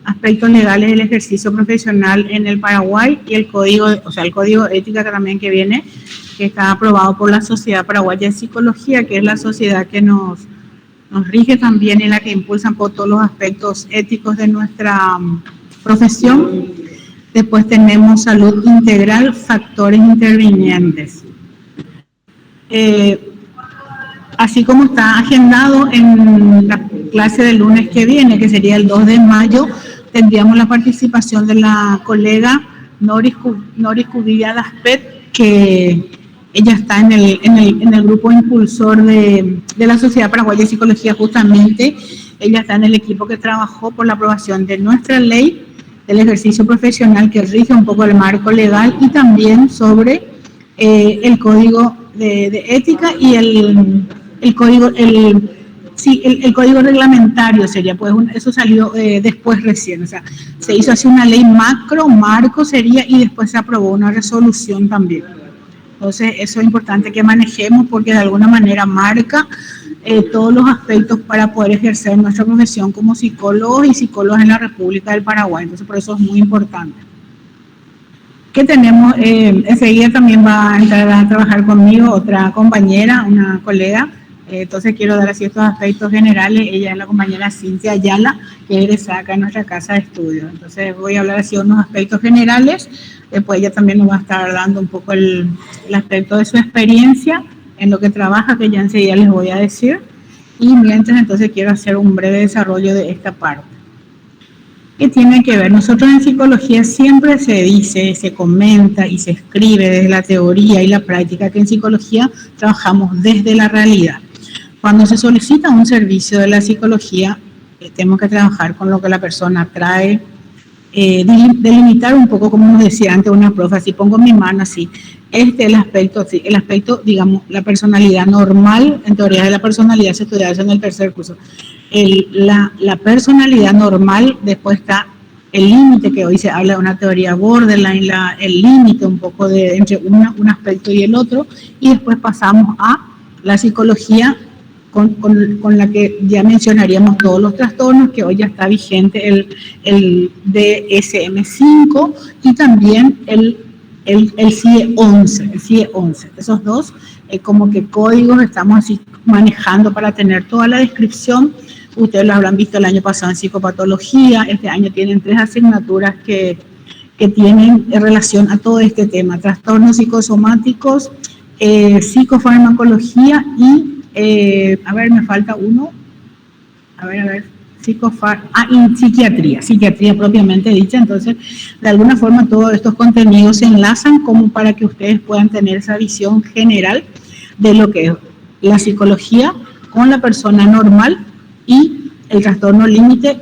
aspectos legales del ejercicio profesional en el Paraguay y el código, o sea, el código ética que también que viene, que está aprobado por la Sociedad Paraguaya de Psicología, que es la sociedad que nos rige también y la que impulsa por todos los aspectos éticos de nuestra profesión. Después tenemos salud integral, factores intervinientes. Así como está agendado en la clase del lunes que viene, que sería el 2 de mayo, tendríamos la participación de la colega Noris Cubilla Daspet, que ella está en el grupo impulsor de la Sociedad Paraguaya de Psicología justamente. Ella está en el equipo que trabajó por la aprobación de nuestra ley del ejercicio profesional que rige un poco el marco legal y también sobre el código de ética y el código reglamentario sería, pues eso salió después recién, o sea, se hizo así una ley marco sería, y después se aprobó una resolución también. Entonces, eso es importante que manejemos porque de alguna manera marca todos los aspectos para poder ejercer nuestra profesión como psicólogos y psicólogas en la República del Paraguay. Entonces, por eso es muy importante. ¿Qué tenemos? Enseguida también va a entrar a trabajar conmigo otra compañera, una colega. Entonces, quiero dar así estos aspectos generales. Ella es la compañera Cintia Ayala, que egresa acá en nuestra casa de estudio. Entonces, voy a hablar así de unos aspectos generales. Después ella también nos va a estar dando un poco el aspecto de su experiencia en lo que trabaja, que ya enseguida les voy a decir. Y mientras, entonces, quiero hacer un breve desarrollo de esta parte. ¿Qué tiene que ver? Nosotros en psicología siempre se dice, se comenta y se escribe desde la teoría y la práctica que en psicología trabajamos desde la realidad. Cuando se solicita un servicio de la psicología, tenemos que trabajar con lo que la persona trae, delimitar un poco, como nos decía antes una profe, si pongo mi mano así, el aspecto, digamos, la personalidad normal, en teoría de la personalidad se estudia eso en el tercer curso, la personalidad normal, después está el límite, que hoy se habla de una teoría borderline, el límite un poco entre un aspecto y el otro, y después pasamos a la psicología con la que ya mencionaríamos todos los trastornos, que hoy ya está vigente el DSM-5 y también el CIE-11. Esos dos como que códigos estamos así manejando para tener toda la descripción. Ustedes lo habrán visto el año pasado en psicopatología. Este año tienen 3 asignaturas que tienen relación a todo este tema: trastornos psicosomáticos, psicofarmacología y me falta uno. Y psiquiatría propiamente dicha. Entonces, de alguna forma, todos estos contenidos se enlazan como para que ustedes puedan tener esa visión general de lo que es la psicología con la persona normal y el trastorno límite,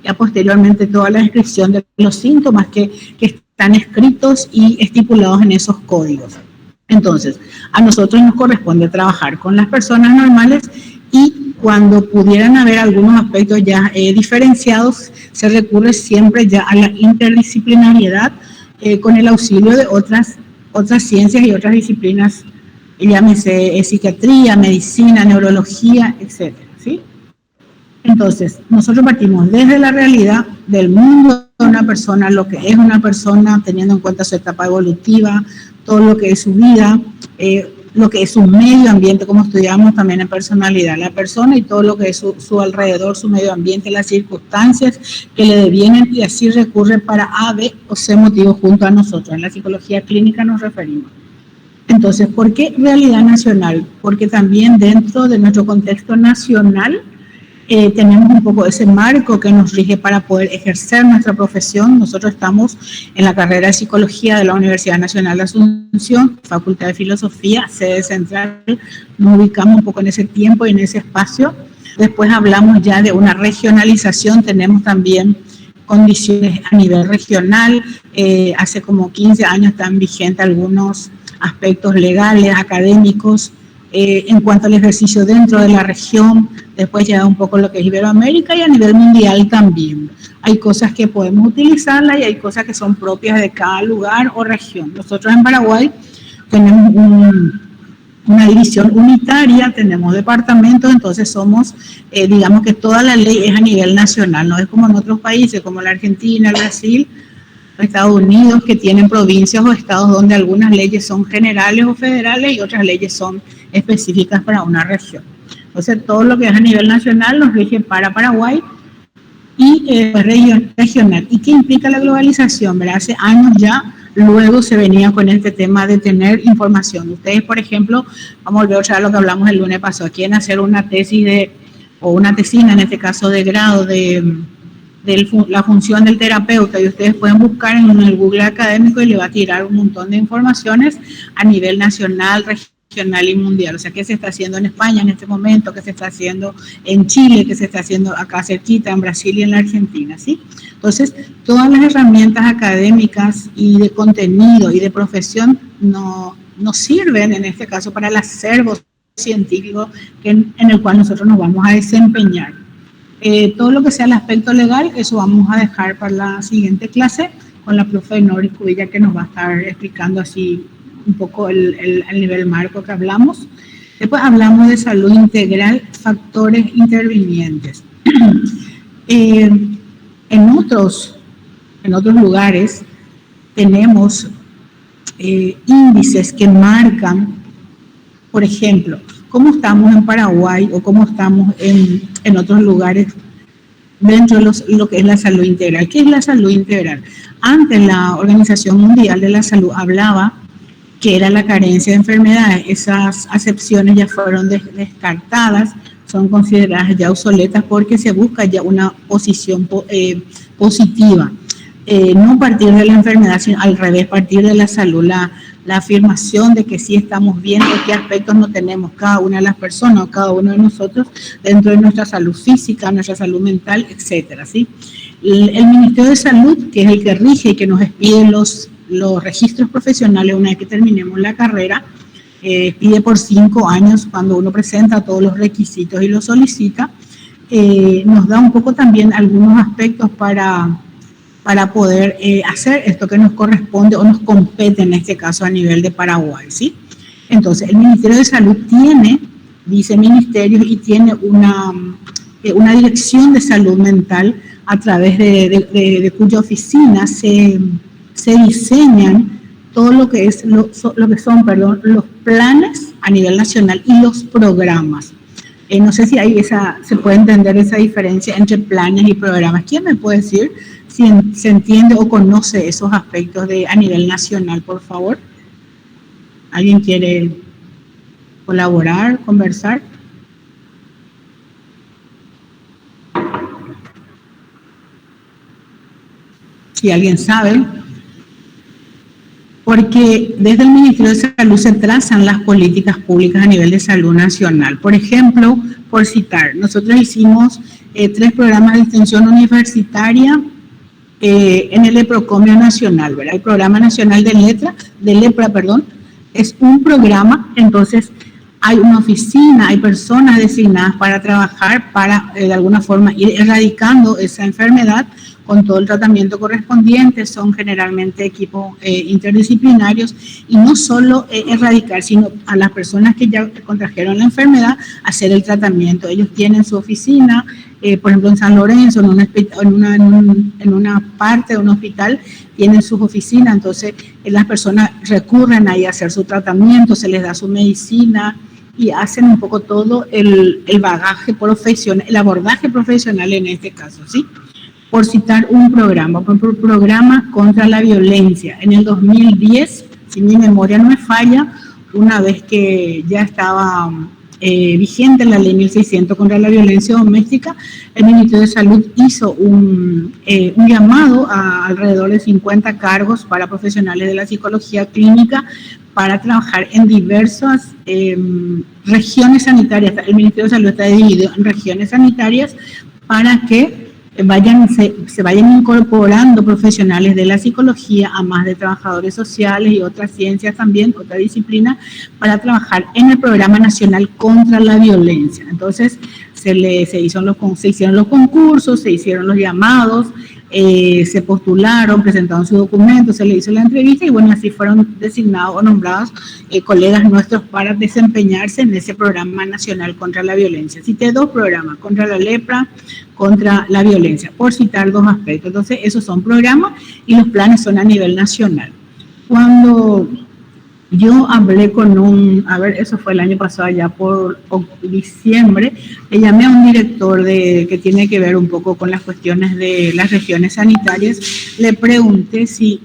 y posteriormente toda la descripción de los síntomas que están escritos y estipulados en esos códigos. Entonces, a nosotros nos corresponde trabajar con las personas normales y cuando pudieran haber algunos aspectos ya diferenciados, se recurre siempre ya a la interdisciplinariedad con el auxilio de otras ciencias y otras disciplinas, llámese psiquiatría, medicina, neurología, etcétera, ¿sí? Entonces, nosotros partimos desde la realidad del mundo de una persona, lo que es una persona, teniendo en cuenta su etapa evolutiva, todo lo que es su vida, lo que es su medio ambiente, como estudiamos también en personalidad, la persona y todo lo que es su alrededor, su medio ambiente, las circunstancias que le devienen, y así recurre para A, B o C motivo junto a nosotros. En la psicología clínica nos referimos. Entonces, ¿por qué realidad nacional? Porque también dentro de nuestro contexto nacional tenemos un poco ese marco que nos rige para poder ejercer nuestra profesión. Nosotros estamos en la carrera de Psicología de la Universidad Nacional de Asunción, Facultad de Filosofía, sede central. Nos ubicamos un poco en ese tiempo y en ese espacio. Después hablamos ya de una regionalización. Tenemos también condiciones a nivel regional. Hace como 15 años están vigentes algunos aspectos legales, académicos, en cuanto al ejercicio dentro de la región. Después ya un poco lo que es Iberoamérica y a nivel mundial también. Hay cosas que podemos utilizarlas y hay cosas que son propias de cada lugar o región. Nosotros en Paraguay tenemos una división unitaria, tenemos departamentos, entonces somos, digamos que toda la ley es a nivel nacional, no es como en otros países, como la Argentina, el Brasil, Estados Unidos, que tienen provincias o estados donde algunas leyes son generales o federales y otras leyes son específicas para una región. Entonces, todo lo que es a nivel nacional nos rige para Paraguay y regional. ¿Y qué implica la globalización? ¿Verdad? Hace años ya, luego se venía con este tema de tener información. Ustedes, por ejemplo, vamos a volver otra vez a lo que hablamos el lunes pasado, quieren hacer una tesis o una tesina, en este caso de grado, de la función del terapeuta, y ustedes pueden buscar en el Google académico y le va a tirar un montón de informaciones a nivel nacional, regional y mundial. O sea, qué se está haciendo en España en este momento, qué se está haciendo en Chile, qué se está haciendo acá cerquita, en Brasil y en la Argentina, ¿sí? Entonces, todas las herramientas académicas y de contenido y de profesión nos sirven, en este caso, para el acervo científico en el cual nosotros nos vamos a desempeñar. Todo lo que sea el aspecto legal, eso vamos a dejar para la siguiente clase con la profe Noris Cubilla, que nos va a estar explicando así un poco el nivel marco que hablamos. Después hablamos de salud integral, factores intervinientes. En otros lugares tenemos índices que marcan, por ejemplo, cómo estamos en Paraguay o cómo estamos en otros lugares dentro de lo que es la salud integral. ¿Qué es la salud integral? Antes la Organización Mundial de la Salud hablaba que era la carencia de enfermedades. Esas acepciones ya fueron descartadas, son consideradas ya obsoletas porque se busca ya una posición positiva. No partir de la enfermedad, sino al revés, partir de la salud, la afirmación de que sí estamos bien, de qué aspectos no tenemos cada una de las personas, cada uno de nosotros, dentro de nuestra salud física, nuestra salud mental, etcétera, ¿sí? El Ministerio de Salud, que es el que rige y que nos pide los registros profesionales una vez que terminemos la carrera, pide por 5 años cuando uno presenta todos los requisitos y los solicita, nos da un poco también algunos aspectos para poder hacer esto que nos corresponde o nos compete en este caso a nivel de Paraguay, ¿sí? Entonces, el Ministerio de Salud tiene viceministerios y tiene una dirección de salud mental a través de cuya oficina se diseñan todo lo que es son los planes a nivel nacional y los programas. No sé si se puede entender esa diferencia entre planes y programas. ¿Quién me puede decir si se entiende o conoce esos aspectos a nivel nacional, por favor? ¿Alguien quiere colaborar, conversar? Si alguien sabe. Porque desde el Ministerio de Salud se trazan las políticas públicas a nivel de salud nacional. Por ejemplo, por citar, nosotros hicimos 3 programas de extensión universitaria en el EPROCOMIO nacional, ¿verdad? El Programa Nacional de Lepra, es un programa, entonces hay una oficina, hay personas designadas para trabajar, para de alguna forma ir erradicando esa enfermedad con todo el tratamiento correspondiente. Son generalmente equipos interdisciplinarios, y no solo erradicar, sino a las personas que ya contrajeron la enfermedad, hacer el tratamiento. Ellos tienen su oficina, por ejemplo en San Lorenzo, en una parte de un hospital, tienen sus oficinas, entonces las personas recurren ahí a hacer su tratamiento, se les da su medicina y hacen un poco todo el bagaje profesional, el abordaje profesional en este caso, ¿sí? Por citar un programa, programa contra la violencia. En el 2010, si mi memoria no me falla, una vez que ya estaba vigente la ley 1600 contra la violencia doméstica, el Ministerio de Salud hizo un llamado a alrededor de 50 cargos para profesionales de la psicología clínica para trabajar en diversas regiones sanitarias. El Ministerio de Salud está dividido en regiones sanitarias para que se vayan incorporando profesionales de la psicología, a más de trabajadores sociales y otras ciencias también, otra disciplina, para trabajar en el Programa Nacional contra la Violencia. Entonces se hicieron los concursos, se hicieron los llamados, se postularon, presentaron su documento, se le hizo la entrevista y bueno, así fueron designados o nombrados colegas nuestros para desempeñarse en ese programa nacional contra la violencia. Cité 2 programas, contra la lepra, contra la violencia, por citar 2 aspectos. Entonces, esos son programas y los planes son a nivel nacional. Cuando yo hablé con eso fue el año pasado, ya por diciembre, le llamé a un director que tiene que ver un poco con las cuestiones de las regiones sanitarias, le pregunté si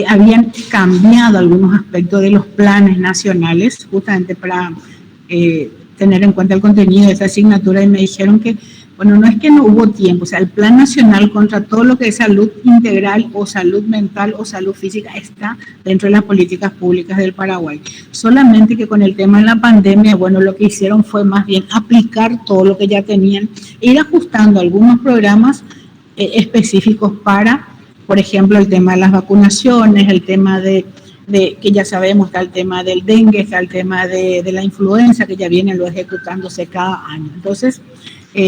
habían cambiado algunos aspectos de los planes nacionales, justamente para tener en cuenta el contenido de esa asignatura, y me dijeron que, bueno, no es que no hubo tiempo, o sea, el Plan Nacional contra todo lo que es salud integral o salud mental o salud física está dentro de las políticas públicas del Paraguay. Solamente que con el tema de la pandemia, bueno, lo que hicieron fue más bien aplicar todo lo que ya tenían, e ir ajustando algunos programas específicos para, por ejemplo, el tema de las vacunaciones, el tema de que ya sabemos, está el tema del dengue, está el tema de la influenza, que ya viene lo ejecutándose cada año. Entonces,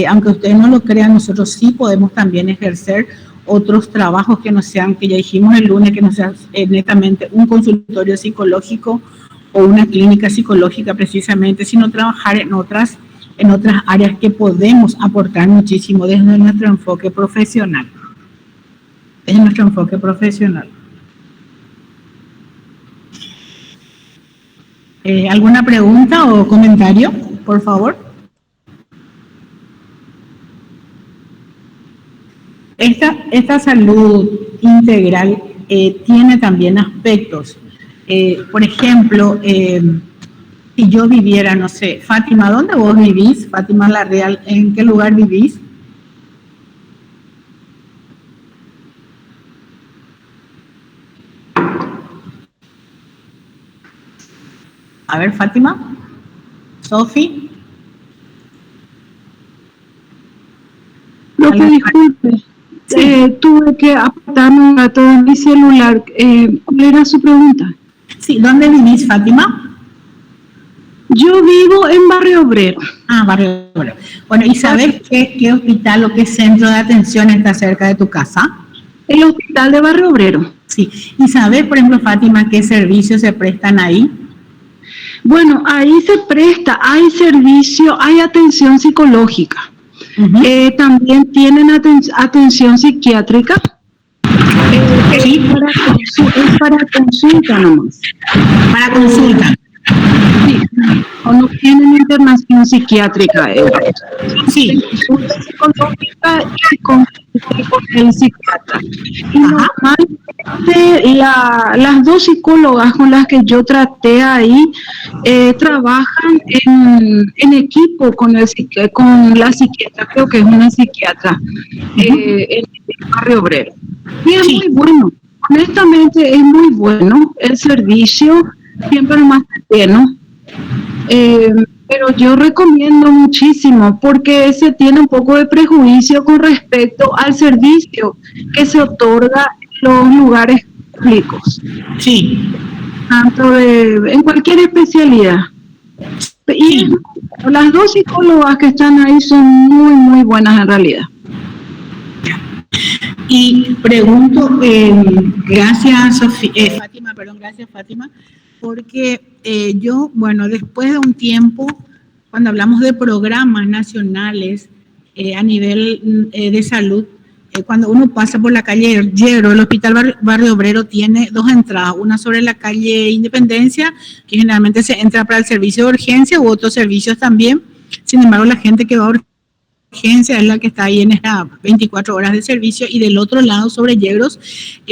aunque ustedes no lo crean, nosotros sí podemos también ejercer otros trabajos que no sean, que ya dijimos el lunes, que no sea netamente un consultorio psicológico o una clínica psicológica precisamente, sino trabajar en otras áreas que podemos aportar muchísimo desde nuestro enfoque profesional. Desde nuestro enfoque profesional. ¿Alguna pregunta o comentario, por favor? Esta salud integral tiene también aspectos. Por ejemplo, si yo viviera, no sé, Fátima, ¿dónde vos vivís? Fátima Larreal, ¿en qué lugar vivís? A ver, Fátima. Sofi. Profe, disculpe. Sí. Tuve que apartarme un rato de mi celular. ¿Cuál era su pregunta? Sí, ¿dónde vivís, Fátima? Yo vivo en Barrio Obrero. Ah, Barrio Obrero. Bueno, ¿y sabes qué hospital o qué centro de atención está cerca de tu casa? El hospital de Barrio Obrero. Sí. ¿Y sabes, por ejemplo, Fátima, qué servicios se prestan ahí? Bueno, ahí se presta, hay servicio, hay atención psicológica. También tienen atención psiquiátrica. Sí. Es para consulta nomás. Para consulta. Sí. O no tienen internación psiquiátrica. Sí. Consulta psicológica y consulta con el psiquiatra. Y normalmente las 2 psicólogas con las que yo traté ahí trabajan en equipo con la psiquiatra, creo que es una psiquiatra, en el Barrio Obrero. Y es muy bueno, honestamente es muy bueno el servicio, siempre más lleno. Pero yo recomiendo muchísimo porque se tiene un poco de prejuicio con respecto al servicio que se otorga en los lugares públicos. Sí. Tanto en cualquier especialidad. Y las 2 psicólogas que están ahí son muy, muy buenas en realidad. Y pregunto, gracias Fátima, porque yo, bueno, después de un tiempo, cuando hablamos de programas nacionales a nivel de salud, cuando uno pasa por la calle Yero, el Hospital Barrio Obrero tiene 2 entradas, una sobre la calle Independencia, que generalmente se entra para el servicio de urgencia u otros servicios también. Sin embargo, la gente que va a urgencia es la que está ahí en estas 24 horas de servicio, y del otro lado sobre Yegros,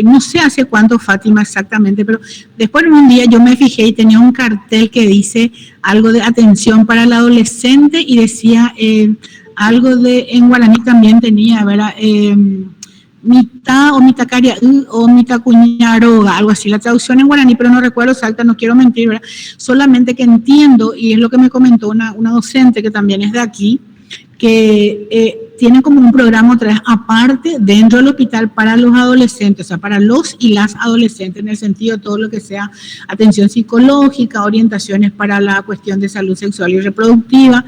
no sé hace cuánto, Fátima, exactamente, pero después en un día yo me fijé y tenía un cartel que dice algo de atención para el adolescente y decía algo en guaraní también tenía, ¿verdad? Mitad o mitacaria o mitacuñaroga, algo así, la traducción en guaraní, pero no recuerdo exacta, no quiero mentir, ¿verdad? Solamente que entiendo, y es lo que me comentó una docente que también es de aquí, que tienen como un programa otra vez aparte dentro del hospital para los adolescentes, o sea, para los y las adolescentes, en el sentido de todo lo que sea atención psicológica, orientaciones para la cuestión de salud sexual y reproductiva.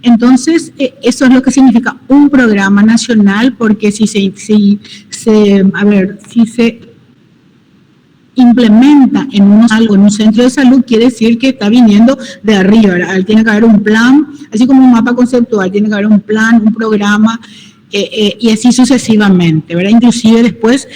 Entonces, eso es lo que significa un programa nacional, porque si se implementa en un centro de salud, quiere decir que está viniendo de arriba, ¿verdad? Tiene que haber un plan, así como un mapa conceptual, tiene que haber un plan, un programa, y así sucesivamente, ¿verdad? Inclusive después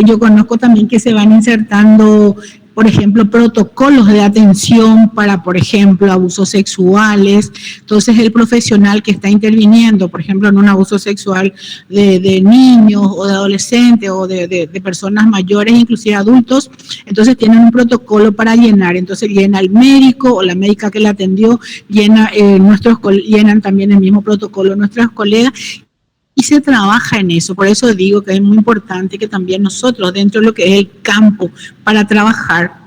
yo conozco también que se van insertando, por ejemplo, protocolos de atención para, por ejemplo, abusos sexuales. Entonces, el profesional que está interviniendo, por ejemplo, en un abuso sexual de niños o de adolescentes o de personas mayores, inclusive adultos, entonces tienen un protocolo para llenar. Entonces, llena el médico o la médica que la atendió, llenan también el mismo protocolo nuestros colegas, y se trabaja en eso. Por eso digo que es muy importante que también nosotros, dentro de lo que es el campo para trabajar,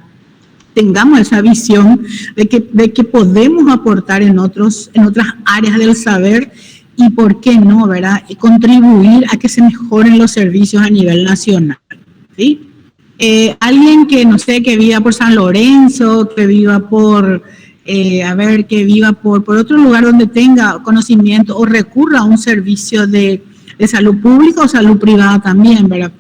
tengamos esa visión de que podemos aportar en otras áreas del saber, y por qué no, ¿verdad? Y contribuir a que se mejoren los servicios a nivel nacional, ¿sí? Alguien que, no sé, que viva por San Lorenzo, que viva por... que viva por otro lugar donde tenga conocimiento o recurra a un servicio de salud pública o salud privada también, ¿verdad?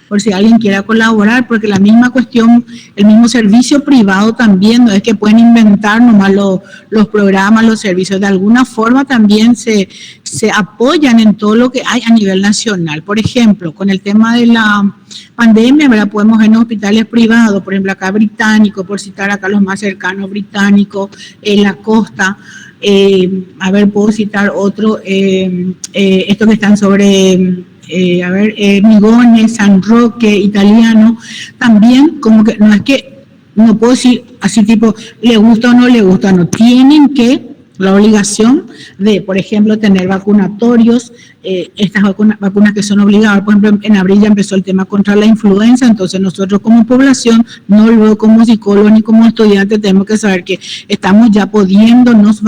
Por si alguien quiera colaborar, porque la misma cuestión, el mismo servicio privado también, no es que pueden inventar nomás los programas, los servicios, de alguna forma también se apoyan en todo lo que hay a nivel nacional. Por ejemplo, con el tema de la pandemia, ¿verdad? Podemos ver en hospitales privados, por ejemplo, acá Británico, por citar acá los más cercanos, Británico, en la costa, puedo citar otro, estos que están sobre... Migones, San Roque, Italiano, también como que no es que, no puedo decir así tipo, le gusta o no le gusta, no, tienen que, la obligación de, por ejemplo, tener vacunatorios, estas vacunas que son obligadas. Por ejemplo, en abril ya empezó el tema contra la influenza, entonces nosotros como población, no luego como psicólogos ni como estudiantes, tenemos que saber que estamos ya pudiéndonos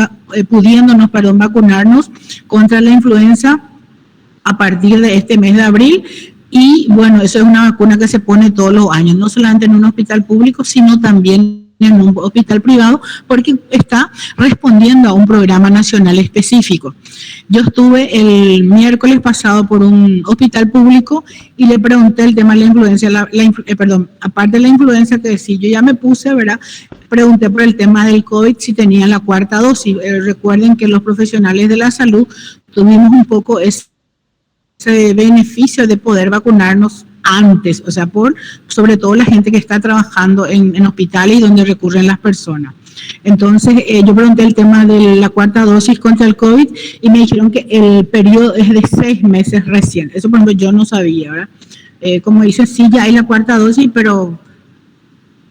vacunarnos contra la influenza a partir de este mes de abril. Y bueno, eso es una vacuna que se pone todos los años, no solamente en un hospital público, sino también en un hospital privado, porque está respondiendo a un programa nacional específico. Yo estuve el miércoles pasado por un hospital público y le pregunté el tema de la influenza, aparte de la influenza, que sí, yo ya me puse, ¿verdad? Pregunté por el tema del COVID, si tenían la cuarta dosis. Recuerden que los profesionales de la salud tuvimos un poco ese beneficio de poder vacunarnos antes, o sea, sobre todo la gente que está trabajando en hospitales y donde recurren las personas. Entonces, yo pregunté el tema de la cuarta dosis contra el COVID y me dijeron que el periodo es de 6 meses recién. Eso, por ejemplo, yo no sabía, ¿verdad? Como dice, sí, ya hay la cuarta dosis, pero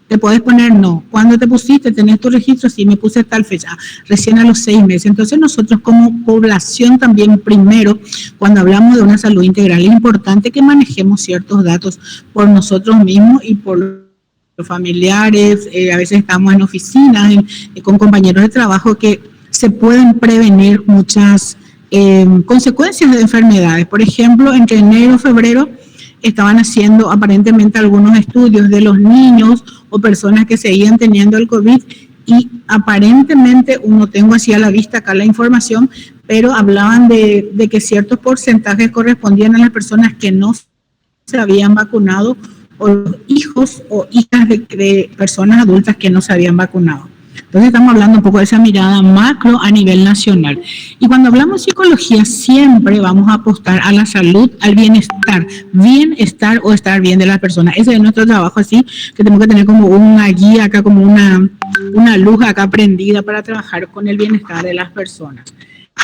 te puedes poner no. ¿Cuándo te pusiste? ¿Tenés tu registro? Sí, me puse tal fecha, recién a los 6 meses. Entonces nosotros como población también, primero, cuando hablamos de una salud integral, es importante que manejemos ciertos datos por nosotros mismos y por los familiares. A veces estamos en oficinas, con compañeros de trabajo, que se pueden prevenir muchas consecuencias de enfermedades. Por ejemplo, entre enero y febrero, estaban haciendo aparentemente algunos estudios de los niños o personas que seguían teniendo el COVID, y aparentemente, no tengo así a la vista acá la información, pero hablaban de que ciertos porcentajes correspondían a las personas que no se habían vacunado, o los hijos o hijas de personas adultas que no se habían vacunado. Entonces estamos hablando un poco de esa mirada macro a nivel nacional. Y cuando hablamos de psicología, siempre vamos a apostar a la salud, al bienestar o estar bien de las personas. Ese es nuestro trabajo, así que tenemos que tener como una guía acá, como una luz acá prendida para trabajar con el bienestar de las personas.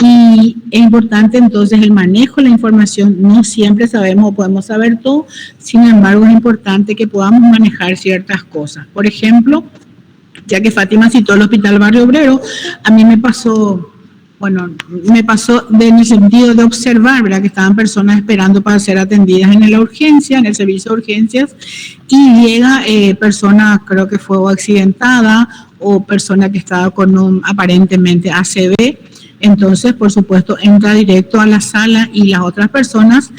Y es importante entonces el manejo de la información. No siempre sabemos o podemos saber todo, sin embargo es importante que podamos manejar ciertas cosas. Por ejemplo, ya que Fátima citó el Hospital Barrio Obrero, a mí me pasó en el sentido de observar, ¿verdad?, que estaban personas esperando para ser atendidas en la urgencia, en el servicio de urgencias, y llega persona, creo que fue accidentada, o persona que estaba con un aparentemente ACV, Entonces, por supuesto, entra directo a la sala y las otras personas,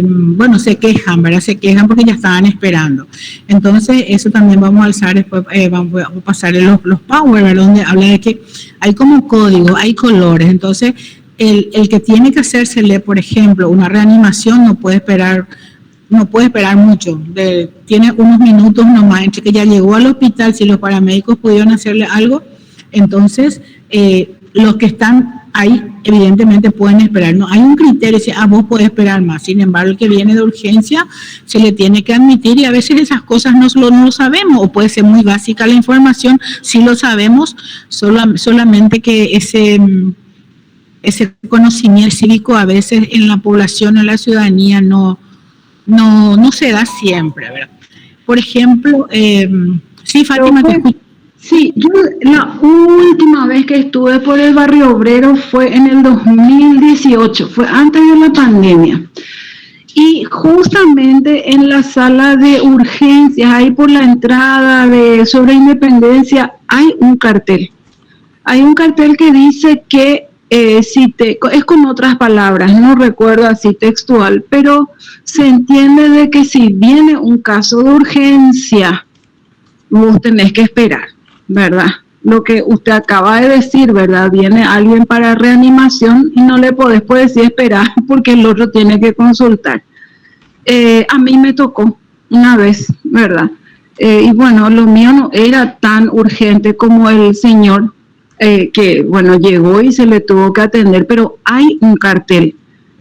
bueno, se quejan, ¿verdad? Se quejan porque ya estaban esperando. Entonces, eso también vamos a alzar después, vamos a pasar los power, ¿verdad? Donde habla de que hay como código, hay colores. Entonces, el que tiene que hacérsele, por ejemplo, una reanimación no puede esperar mucho, tiene unos minutos nomás entre que ya llegó al hospital, si los paramédicos pudieron hacerle algo, entonces los que están ahí evidentemente pueden esperar, no hay un criterio, si vos podés esperar más, sin embargo el que viene de urgencia se le tiene que admitir y a veces esas cosas no lo sabemos o puede ser muy básica la información, si lo sabemos, solamente que ese conocimiento cívico a veces en la población o en la ciudadanía no se da siempre, ¿verdad? Por ejemplo, sí, Fátima, te escucho. Sí, yo la última vez que estuve por el Barrio Obrero fue en el 2018, fue antes de la pandemia. Y justamente en la sala de urgencias, ahí por la entrada sobre Independencia, hay un cartel. Hay un cartel que dice que es con otras palabras, no recuerdo así textual, pero se entiende de que si viene un caso de urgencia, vos tenés que esperar, ¿verdad? Lo que usted acaba de decir, ¿verdad? Viene alguien para reanimación y no le podés decir esperar porque el otro tiene que consultar. A mí me tocó una vez, ¿verdad? Y bueno, lo mío no era tan urgente como el señor que, bueno, llegó y se le tuvo que atender, pero hay un cartel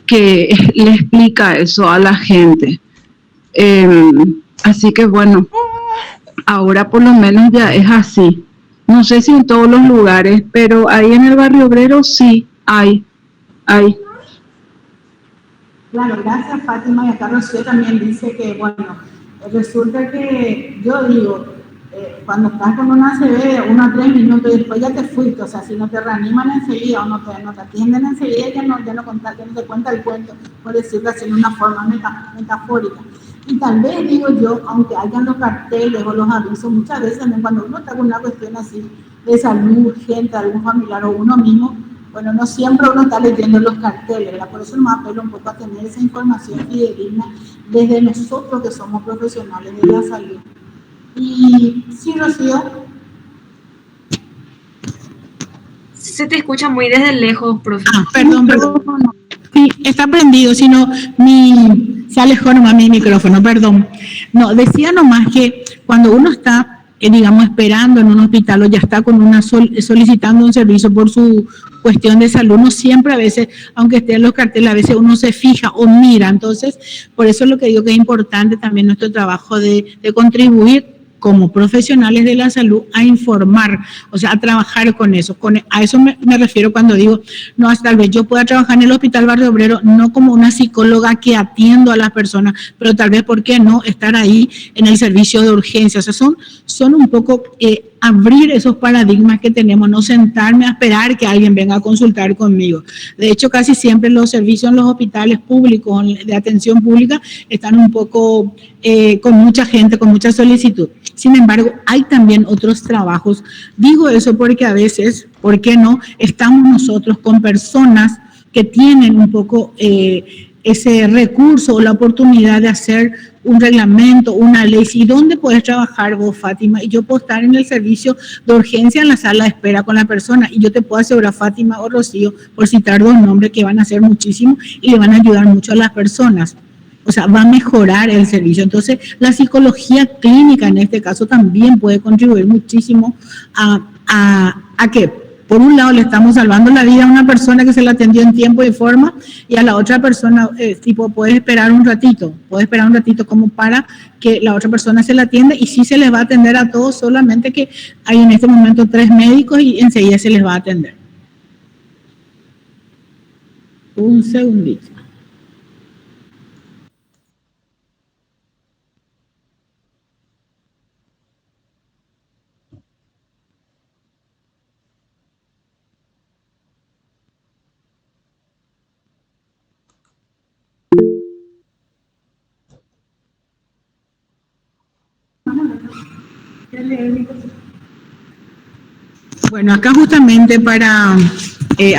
que le explica eso a la gente. Así que, bueno, ahora por lo menos ya es así. No sé si en todos los lugares, pero ahí en el Barrio Obrero sí hay. Claro, gracias Fátima, y acá Rocío también dice que, bueno, resulta que yo digo, cuando estás con una ACV, 1 a 3 minutos y después ya te fuiste, o sea, si no te reaniman enseguida o no te atienden enseguida, ya no te cuenta el cuento, por decirlo así, en una forma metafórica. Y tal vez, digo yo, aunque hayan los carteles o los avisos, muchas veces cuando uno está con una cuestión así de salud urgente, algún familiar o uno mismo, bueno, no siempre uno está leyendo los carteles, ¿verdad? Por eso nos apelo un poco a tener esa información fidedigna desde nosotros que somos profesionales de la salud. Y sí, Rocío. Se te escucha muy desde lejos, profe. Perdón. Sí, está prendido, sino se alejó nomás mi micrófono, perdón. No, decía nomás que cuando uno está, digamos, esperando en un hospital o ya está con solicitando un servicio por su cuestión de salud, no siempre a veces, aunque esté en los carteles, a veces uno se fija o mira. Entonces, por eso es lo que digo que es importante también nuestro trabajo de contribuir como profesionales de la salud a informar, o sea, a trabajar con eso. A eso me refiero cuando digo, no, tal vez yo pueda trabajar en el Hospital Barrio Obrero, no como una psicóloga que atiendo a las personas, pero tal vez, ¿por qué no?, estar ahí en el servicio de urgencia. O sea, son un poco abrir esos paradigmas que tenemos, no sentarme a esperar que alguien venga a consultar conmigo. De hecho, casi siempre los servicios en los hospitales públicos, de atención pública, están un poco con mucha gente, con mucha solicitud. Sin embargo, hay también otros trabajos. Digo eso porque a veces, ¿por qué no?, estamos nosotros con personas que tienen un poco ese recurso o la oportunidad de hacer un reglamento, una ley. ¿Y dónde puedes trabajar vos, Fátima? Y yo puedo estar en el servicio de urgencia en la sala de espera con la persona y yo te puedo asegurar, Fátima o Rocío, por citar 2 nombres que van a hacer muchísimo y le van a ayudar mucho a las personas. O sea, va a mejorar el servicio. Entonces, la psicología clínica en este caso también puede contribuir muchísimo a que, por un lado, le estamos salvando la vida a una persona que se la atendió en tiempo y forma, y a la otra persona, puede esperar un ratito como para que la otra persona se la atienda, y sí se les va a atender a todos, solamente que hay en este momento 3 médicos y enseguida se les va a atender. Un segundito. Bueno, acá justamente para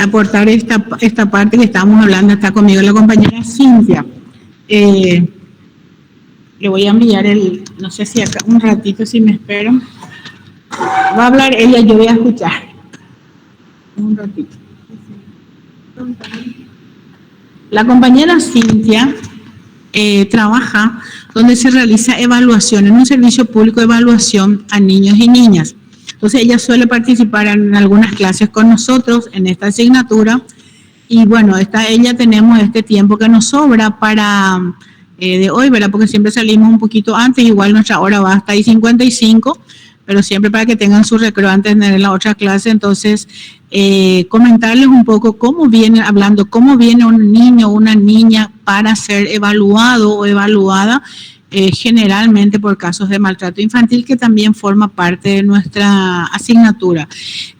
aportar esta parte que estábamos hablando. Está conmigo la compañera Cintia. Le voy a enviar no sé si acá un ratito, si me esperan. Va a hablar ella, yo voy a escuchar. Un ratito. La compañera Cintia trabaja donde se realiza evaluación, en un servicio público de evaluación a niños y niñas. Entonces ella suele participar en algunas clases con nosotros en esta asignatura y bueno, ella tenemos este tiempo que nos sobra para de hoy, ¿verdad? Porque siempre salimos un poquito antes, igual nuestra hora va hasta ahí 55, pero siempre para que tengan su recreo antes de la otra clase. Entonces comentarles un poco cómo viene un niño o una niña para ser evaluado o evaluada, generalmente por casos de maltrato infantil, que también forma parte de nuestra asignatura.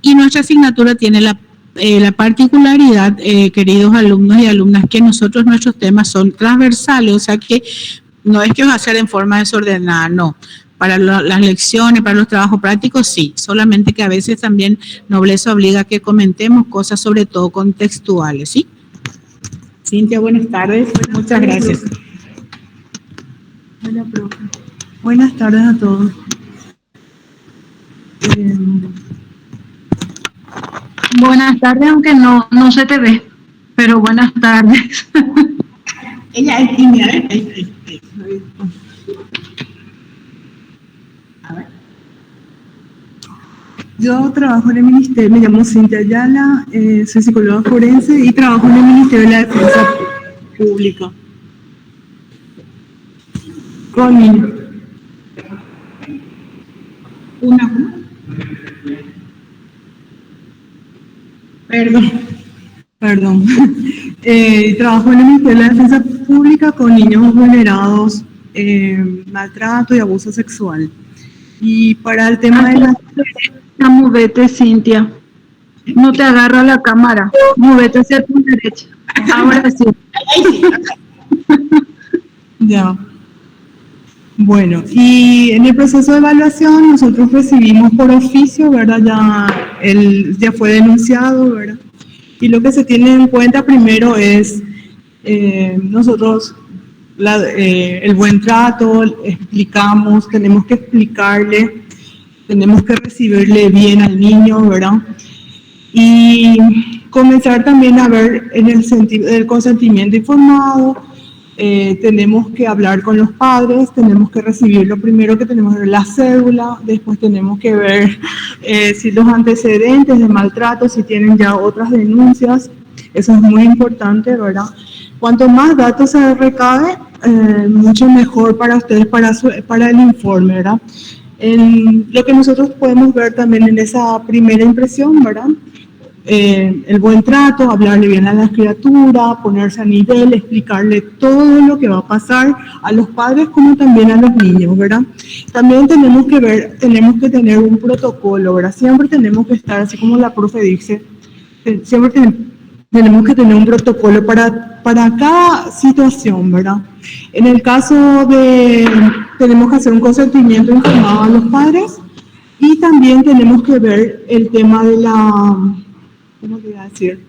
Y nuestra asignatura tiene la particularidad, queridos alumnos y alumnas, que nuestros temas son transversales, o sea que no es que va a ser en forma desordenada, no. Para las lecciones, para los trabajos prácticos, sí. Solamente que a veces también nobleza obliga a que comentemos cosas, sobre todo contextuales, ¿sí? Cintia, buenas tardes. Muchas gracias. Hola, profe. Buenas tardes a todos. Buenas tardes, aunque no se te ve, pero buenas tardes. Ella es tímida, A ver. Yo trabajo en el ministerio, me llamo Cintia Ayala, soy psicóloga forense y trabajo en el Ministerio de la Defensa Pública. Con niños. Perdón. Trabajo en el Ministerio de la Defensa Pública con niños vulnerados, maltrato y abuso sexual. Y para el tema de la... Movete, Cintia. No te agarra la cámara. Movete hacia tu derecha. Ahora sí. Ya. Bueno, y en el proceso de evaluación nosotros recibimos por oficio, ¿verdad? Ya fue denunciado, ¿verdad? Y lo que se tiene en cuenta primero es nosotros el buen trato, explicamos, tenemos que explicarle, tenemos que recibirle bien al niño, ¿verdad? Y comenzar también a ver en el sentido del consentimiento informado. Tenemos que hablar con los padres, tenemos que recibir lo primero que tenemos que ver la cédula, después tenemos que ver si los antecedentes de maltrato, si tienen ya otras denuncias, eso es muy importante, ¿verdad? Cuanto más datos se recabe, mucho mejor para ustedes, para el informe, ¿verdad? Lo que nosotros podemos ver también en esa primera impresión, ¿verdad? El buen trato, hablarle bien a la criatura, ponerse a nivel, explicarle todo lo que va a pasar a los padres como también a los niños, ¿verdad? También tenemos que tener un protocolo, ¿verdad? Siempre tenemos que estar, así como la profe dice, siempre tenemos que tener un protocolo para cada situación, ¿verdad? En el caso tenemos que hacer un consentimiento informado a los padres y también tenemos que ver el tema de ¿cómo te iba a decir?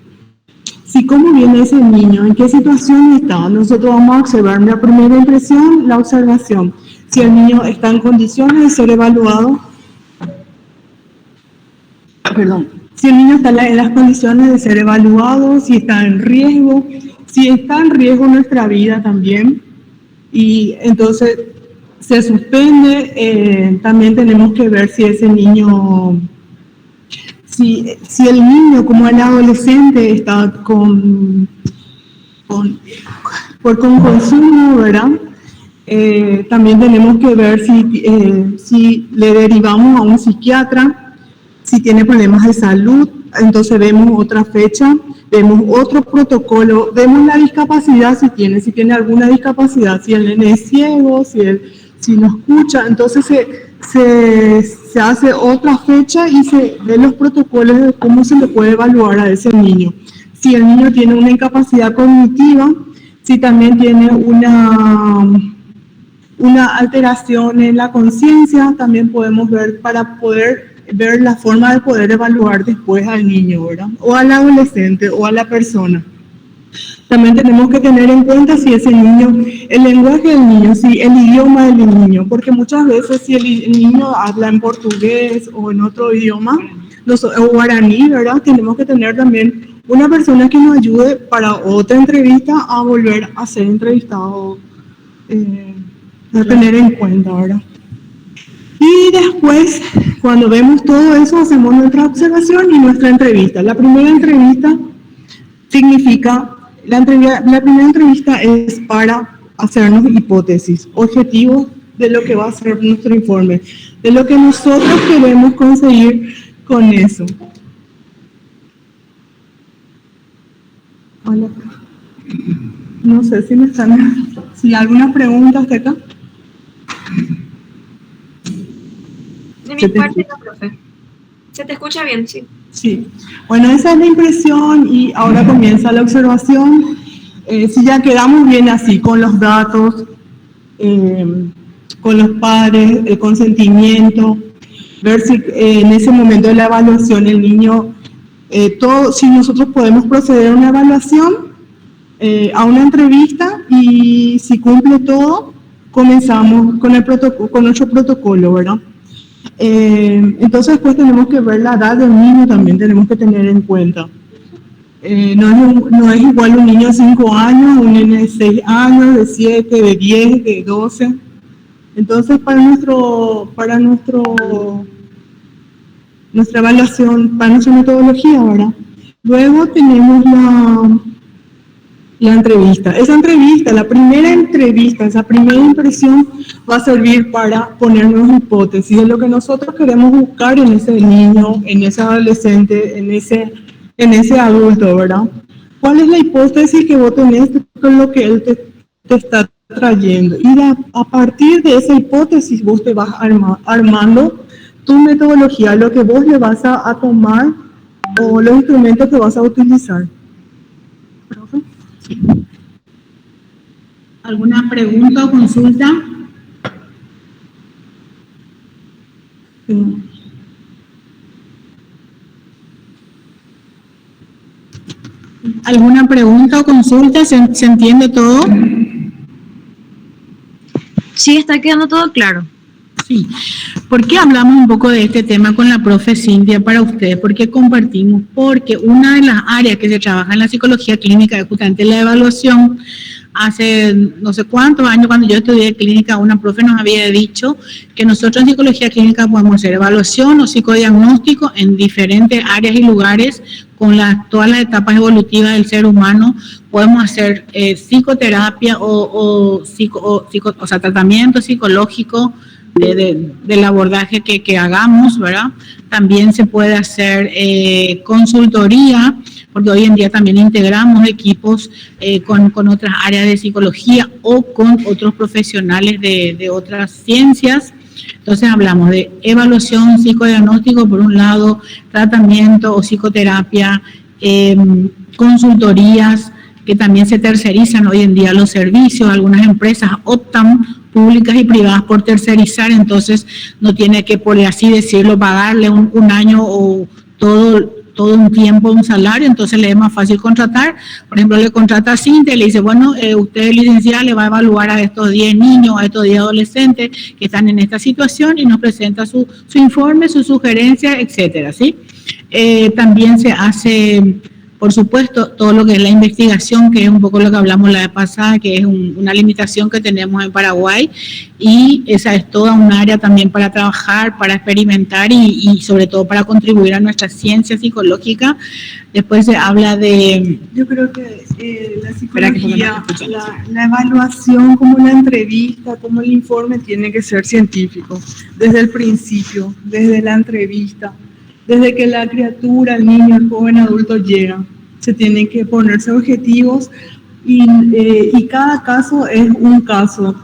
Si cómo viene ese niño, en qué situación está. Nosotros vamos a observar la primera impresión, la observación. Si el niño está en condiciones de ser evaluado, si el niño está en las condiciones de ser evaluado, si está en riesgo nuestra vida también, y entonces se suspende. También tenemos que ver si ese niño... Si el niño, como el adolescente, está con consumo, ¿verdad? También tenemos que ver si le derivamos a un psiquiatra, si tiene problemas de salud, entonces vemos otra fecha, vemos otro protocolo, vemos la discapacidad si tiene alguna discapacidad, si el nene es ciego, si no escucha, entonces se hace otra fecha y se ven los protocolos de cómo se le puede evaluar a ese niño. Si el niño tiene una incapacidad cognitiva, si también tiene una alteración en la conciencia, también podemos ver para poder ver la forma de poder evaluar después al niño, ¿verdad? O al adolescente o a la persona. También tenemos que tener en cuenta si ese niño, el lenguaje del niño, si el idioma del niño, porque muchas veces si el niño habla en portugués o en otro idioma, o guaraní, ¿verdad? Tenemos que tener también una persona que nos ayude para otra entrevista a volver a ser entrevistado, a tener en cuenta, ¿verdad? Y después, cuando vemos todo eso, hacemos nuestra observación y nuestra entrevista. La primera entrevista significa, la primera entrevista es para hacernos hipótesis, objetivos de lo que va a ser nuestro informe, de lo que nosotros queremos conseguir con eso. Hola. No sé si me están, si hay alguna pregunta hasta acá. De mi parte, no, profe. Se te escucha bien, sí. Sí. Bueno, esa es la impresión y ahora comienza la observación. Si ya quedamos bien así, con los datos, con los padres, el consentimiento, ver si en ese momento de la evaluación el niño, si nosotros podemos proceder a una evaluación, a una entrevista, y si cumple todo, comenzamos con con nuestro protocolo, ¿verdad? Entonces después tenemos que ver la edad del niño, también tenemos que tener en cuenta. No es igual un niño de 5 años, un niño de 6 años, de 7, de 10, de 12. Entonces nuestra evaluación, para nuestra metodología, ¿verdad? Luego tenemos la entrevista. Esa entrevista, la primera entrevista, esa primera impresión va a servir para ponernos hipótesis de lo que nosotros queremos buscar en ese niño, en ese adolescente, en ese adulto, ¿verdad? ¿Cuál es la hipótesis que vos tenés con lo que él te está trayendo? Y a partir de esa hipótesis vos te vas armando tu metodología, lo que vos le vas a tomar o los instrumentos que vas a utilizar. ¿Profe? Sí. ¿Alguna pregunta o consulta? Sí. ¿Alguna pregunta o consulta? ¿Se entiende todo? Sí, está quedando todo claro. Sí. ¿Por qué hablamos un poco de este tema con la profe Cintia para ustedes? ¿Por qué compartimos? Porque una de las áreas que se trabaja en la psicología clínica es justamente la evaluación. Hace no sé cuántos años, cuando yo estudié clínica, una profe nos había dicho que nosotros en psicología clínica podemos hacer evaluación o psicodiagnóstico en diferentes áreas y lugares con todas las etapas evolutivas del ser humano. Podemos hacer psicoterapia o sea, tratamiento psicológico del abordaje que hagamos, ¿verdad? También se puede hacer consultoría, porque hoy en día también integramos equipos con otras áreas de psicología o con otros profesionales de otras ciencias. Entonces hablamos de evaluación, psicodiagnóstico por un lado, tratamiento o psicoterapia, consultorías, que también se tercerizan hoy en día los servicios. Algunas empresas optan, públicas y privadas, por tercerizar, entonces no tiene que, por así decirlo, pagarle un año o todo un tiempo un salario, entonces le es más fácil contratar. Por ejemplo, le contrata a Cintia y le dice, bueno, usted, licenciada, le va a evaluar a estos 10 niños, a estos 10 adolescentes que están en esta situación, y nos presenta su informe, sus sugerencias, etcétera, ¿sí? También se hace, por supuesto, todo lo que es la investigación, que es un poco lo que hablamos la vez pasada, que es una limitación que tenemos en Paraguay, y esa es toda un área también para trabajar, para experimentar y sobre todo para contribuir a nuestra ciencia psicológica. Después se habla de... Yo creo que la psicología, la evaluación, como la entrevista, como el informe, tiene que ser científico, desde el principio, desde la entrevista. Desde que la criatura, el niño, el joven, adulto llega, se tienen que ponerse objetivos y cada caso es un caso.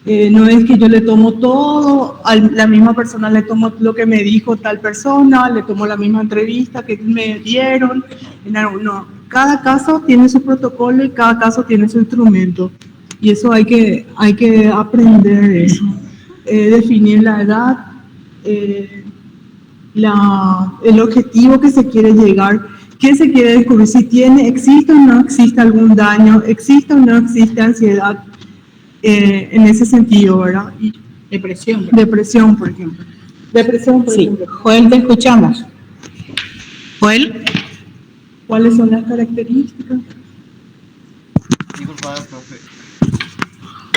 No es que yo le tomo todo, a la misma persona le tomo lo que me dijo tal persona, le tomo la misma entrevista que me dieron. No, cada caso tiene su protocolo y cada caso tiene su instrumento. Y eso hay que aprender eso. Definir la edad, el objetivo que se quiere llegar, qué se quiere descubrir, si existe o no existe algún daño, existe o no existe ansiedad, en ese sentido, ¿verdad? Y Depresión. ¿verdad? depresión, por ejemplo. Depresión, por Sí, ejemplo. Joel, te escuchamos. Joel. ¿Cuáles son las características? Disculpa, profe.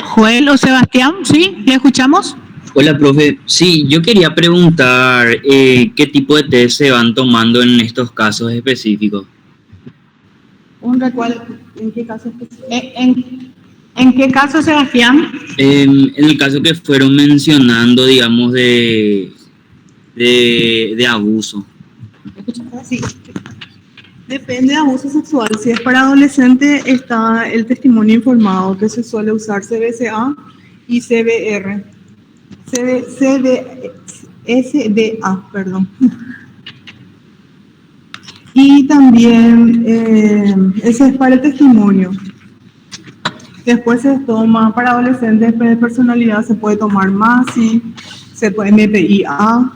Joel o Sebastián, ¿sí? ¿Le escuchamos? Hola, profe. Sí, yo quería preguntar qué tipo de test se van tomando en estos casos específicos. ¿En qué caso específico? ¿En qué caso, Sebastián? En el caso que fueron mencionando, digamos, de abuso. Sí. Depende de abuso sexual. Si es para adolescente, está el testimonio informado, que se suele usar CBCA y CBR. SDA, perdón. Y también ese es para el testimonio. Después se toma para adolescentes de personalidad, se puede tomar MASI, se puede MPI-A.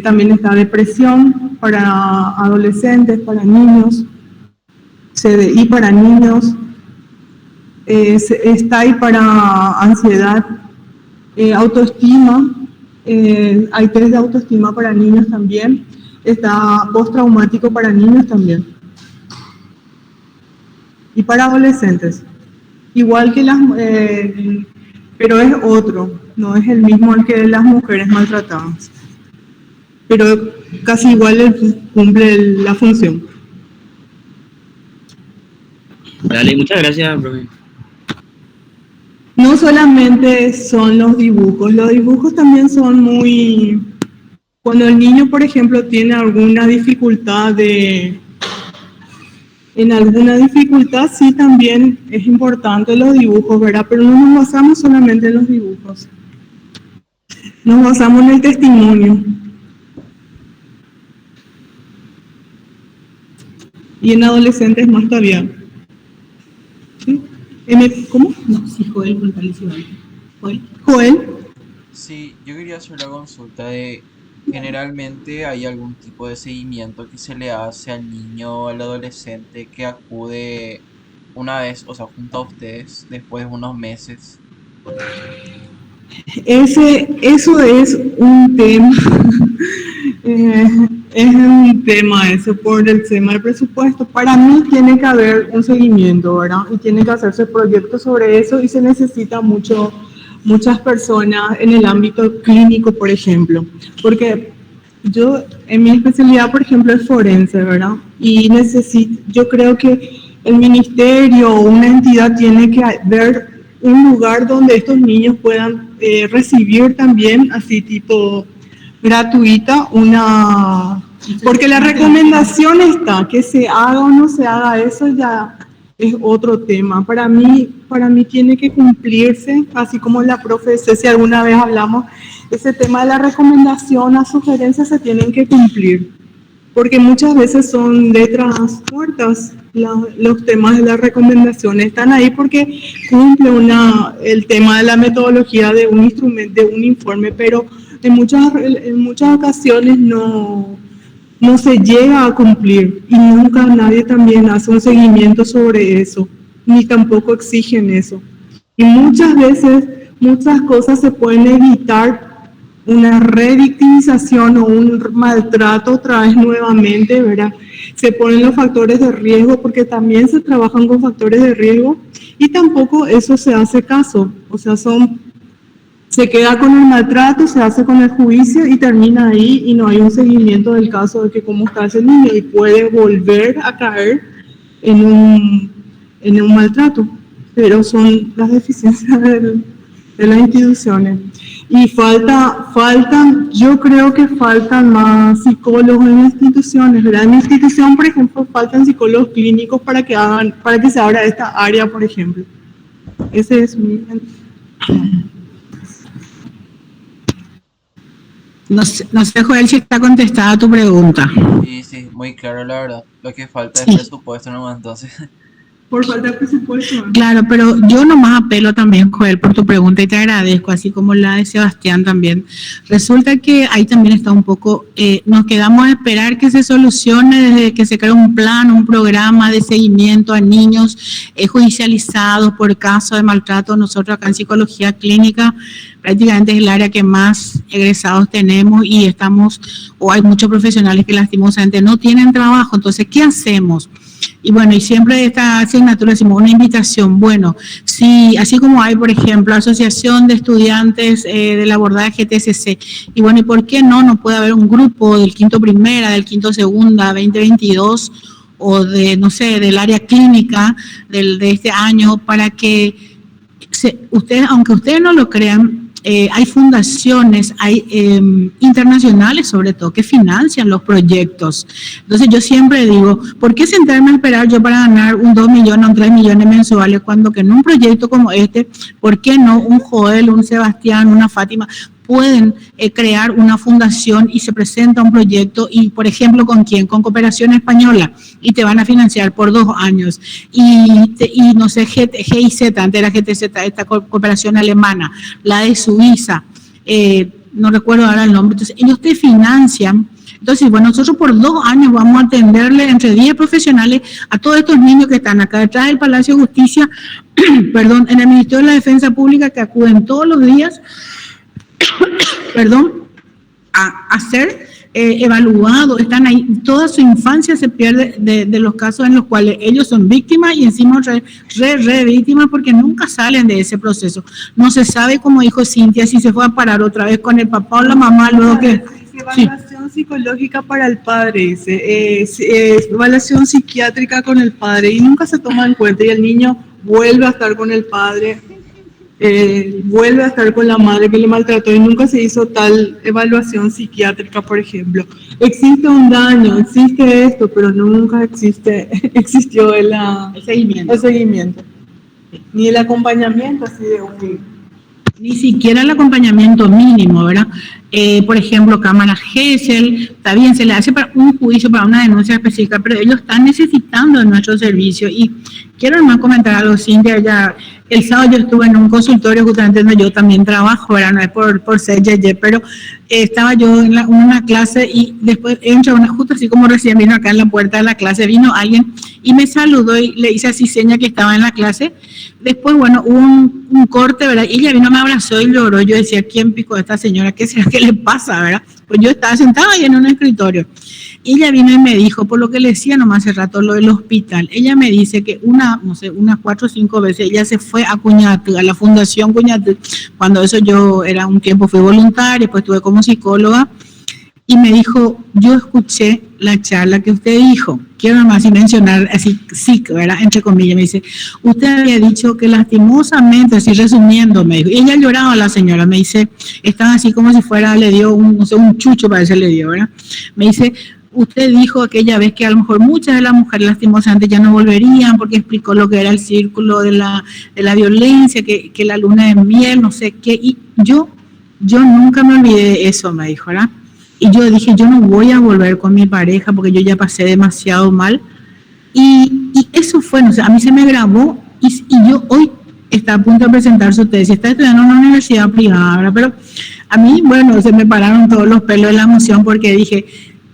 También está depresión para adolescentes, para niños, CDI para niños, está ahí para ansiedad, autoestima, hay test de autoestima para niños también, está postraumático para niños también. Y para adolescentes, igual que pero es otro, no es el mismo al que las mujeres maltratadas. Pero casi igual cumple la función. Dale, muchas gracias, profe. No solamente son los dibujos también son muy... Cuando el niño, por ejemplo, tiene alguna dificultad en alguna dificultad, sí también es importante los dibujos, ¿verdad? Pero no nos basamos solamente en los dibujos. Nos basamos en el testimonio. Y en adolescentes más todavía. ¿Sí? ¿Cómo? No, sí, Joel, preguntale si vale. Joel. Sí, yo quería hacer la consulta de, generalmente hay algún tipo de seguimiento que se le hace al niño o al adolescente que acude una vez, o sea, junto a ustedes, después de unos meses. Eso es un tema, es un tema eso por el tema del presupuesto. Para mí tiene que haber un seguimiento, ¿verdad? Y tiene que hacerse proyectos sobre eso y se necesita muchas personas en el ámbito clínico, por ejemplo. Porque yo, en mi especialidad, por ejemplo, es forense, ¿verdad? Y yo creo que el ministerio o una entidad tiene que ver un lugar donde estos niños puedan recibir también, así tipo gratuita, porque la recomendación está, que se haga o no se haga, eso ya es otro tema. Para mí tiene que cumplirse, así como la profe, si alguna vez hablamos, ese tema de la recomendación, las sugerencias se tienen que cumplir, porque muchas veces son letras muertas. Los temas de las recomendaciones están ahí porque cumple el tema de la metodología de un instrumento, de un informe, pero en muchas ocasiones no se llega a cumplir y nunca nadie también hace un seguimiento sobre eso, ni tampoco exigen eso. Y muchas veces, muchas cosas se pueden evitar, una revictimización o un maltrato otra vez nuevamente, ¿verdad? Se ponen los factores de riesgo porque también se trabajan con factores de riesgo y tampoco eso se hace caso, o sea, se queda con el maltrato, se hace con el juicio y termina ahí y no hay un seguimiento del caso de que cómo está ese niño y puede volver a caer en un maltrato, pero son las deficiencias de las instituciones. Y yo creo que faltan más psicólogos en las instituciones, ¿verdad? En mi institución, por ejemplo, faltan psicólogos clínicos para que se abra esta área, por ejemplo. Ese es mi... No sé, Joel, si está contestada tu pregunta. Y sí, muy claro la verdad. Lo que falta Sí. es presupuesto nomás, entonces. por falta de presupuesto. Claro, pero yo nomás apelo también, Joel, por tu pregunta y te agradezco, así como la de Sebastián también. Resulta que ahí también está un poco, nos quedamos a esperar que se solucione desde que se crea un plan, un programa de seguimiento a niños judicializados por casos de maltrato. Nosotros acá en psicología clínica prácticamente es el área que más egresados tenemos y estamos, o hay muchos profesionales que lastimosamente no tienen trabajo. Entonces, ¿qué hacemos? Y bueno, y siempre esta asignatura decimos una invitación. Bueno, si así como hay, por ejemplo, Asociación de Estudiantes del Abordaje TCC, y bueno, ¿y por qué no puede haber un grupo del quinto primera, del quinto segunda, 2022, o de, no sé, del área clínica de este año, para que ustedes, aunque ustedes no lo crean, hay fundaciones, hay internacionales sobre todo, que financian los proyectos. Entonces yo siempre digo, ¿por qué sentarme a esperar yo para ganar un 2 millones o un 3 millones mensuales cuando que en un proyecto como este, ¿por qué no un Joel, un Sebastián, una Fátima pueden crear una fundación y se presenta un proyecto y, por ejemplo, ¿con quién? Con Cooperación Española, y te van a financiar por 2 años. Y no sé, GIZ, antes era GTZ, esta cooperación alemana, la de Suiza, no recuerdo ahora el nombre. Entonces, ellos te financian. Entonces, bueno, nosotros por 2 años vamos a atenderle entre 10 profesionales a todos estos niños que están acá detrás del Palacio de Justicia, perdón, en el Ministerio de la Defensa Pública, que acuden todos los días a ser evaluados, están ahí, toda su infancia se pierde de los casos en los cuales ellos son víctimas y encima re víctimas porque nunca salen de ese proceso. No se sabe, como dijo Cintia, si se fue a parar otra vez con el papá o la mamá, luego que... Evaluación psicológica para el padre, evaluación psiquiátrica con el padre y nunca se toma en cuenta y el niño vuelve a estar con el padre. Vuelve a estar con la madre que le maltrató y nunca se hizo tal evaluación psiquiátrica, por ejemplo. Existe un daño, existe esto, pero nunca existió el seguimiento. Ni el acompañamiento así de un... Ni siquiera el acompañamiento mínimo, ¿verdad? Por ejemplo, cámara GESEL, está bien, se le hace para un juicio, para una denuncia específica, pero ellos están necesitando de nuestro servicio. Y quiero además comentar algo, Cintia, ya el sábado yo estuve en un consultorio justamente donde yo también trabajo, ¿verdad? No es por ser yeye, pero estaba yo en una clase y después entra una, justo así como recién vino acá en la puerta de la clase, vino alguien y me saludó y le hice así seña que estaba en la clase. Después, bueno, hubo un corte, ¿verdad? Y ella vino, me abrazó y lloró. Yo decía, ¿quién picó a esta señora? ¿Qué será que le pasa, verdad? Pues yo estaba sentada ahí en un escritorio. Y ella vino y me dijo, por lo que le decía nomás hace rato, lo del hospital. Ella me dice que unas 4 o 5 veces ella se fue a Cuñatú, a la Fundación Cuñatú. Cuando eso yo era un tiempo, fui voluntaria, pues estuve como psicóloga. Y me dijo, yo escuché la charla que usted dijo. Quiero nomás mencionar, así, sí, ¿verdad? Entre comillas, me dice, usted había dicho que lastimosamente, así resumiendo, me dijo, y ella lloraba, la señora, me dice, estaba así como si fuera, le dio un chucho, parece le dio, ¿verdad? Me dice, usted dijo aquella vez que a lo mejor muchas de las mujeres lastimosamente ya no volverían porque explicó lo que era el círculo de la violencia, que la luna de miel, no sé qué, y yo nunca me olvidé de eso, me dijo, ¿verdad? Y yo dije, yo no voy a volver con mi pareja porque yo ya pasé demasiado mal. Y eso fue, no sé, a mí se me grabó y yo hoy está a punto de presentar su tesis. Está estudiando en una universidad privada, ¿verdad? Pero a mí, bueno, se me pararon todos los pelos de la emoción porque dije,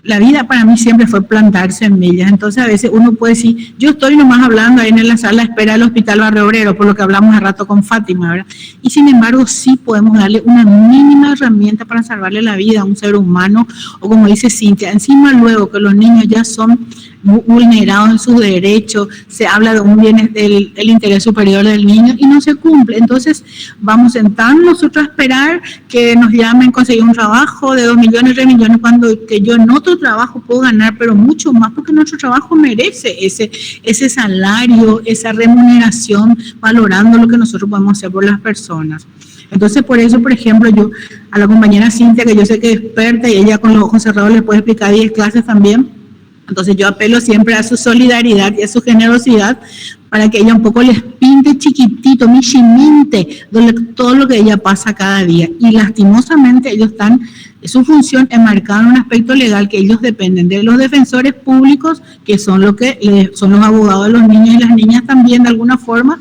la vida para mí siempre fue plantar semillas. Entonces a veces uno puede decir, yo estoy nomás hablando ahí en la sala de espera del Hospital Barrio Obrero, por lo que hablamos hace rato con Fátima, ¿verdad? Y sin embargo sí podemos darle una mínima herramienta para salvarle la vida a un ser humano, o como dice Cintia, encima luego que los niños ya son vulnerados en sus derechos, se habla de un bien del interés superior del niño y no se cumple. Entonces vamos a sentarnos nosotros a esperar que nos llamen, conseguir un trabajo de 2 millones, 3 millones, cuando que yo en otro trabajo puedo ganar, pero mucho más, porque nuestro trabajo merece ese salario, esa remuneración, valorando lo que nosotros podemos hacer por las personas. Entonces, por eso, por ejemplo, yo a la compañera Cintia, que yo sé que es experta y ella con los ojos cerrados le puede explicar 10 clases también. Entonces yo apelo siempre a su solidaridad y a su generosidad para que ella un poco les pinte chiquitito, michimente, todo lo que ella pasa cada día. Y lastimosamente ellos están, su función es marcar un aspecto legal que ellos dependen de los defensores públicos, que son son los abogados de los niños y las niñas también de alguna forma.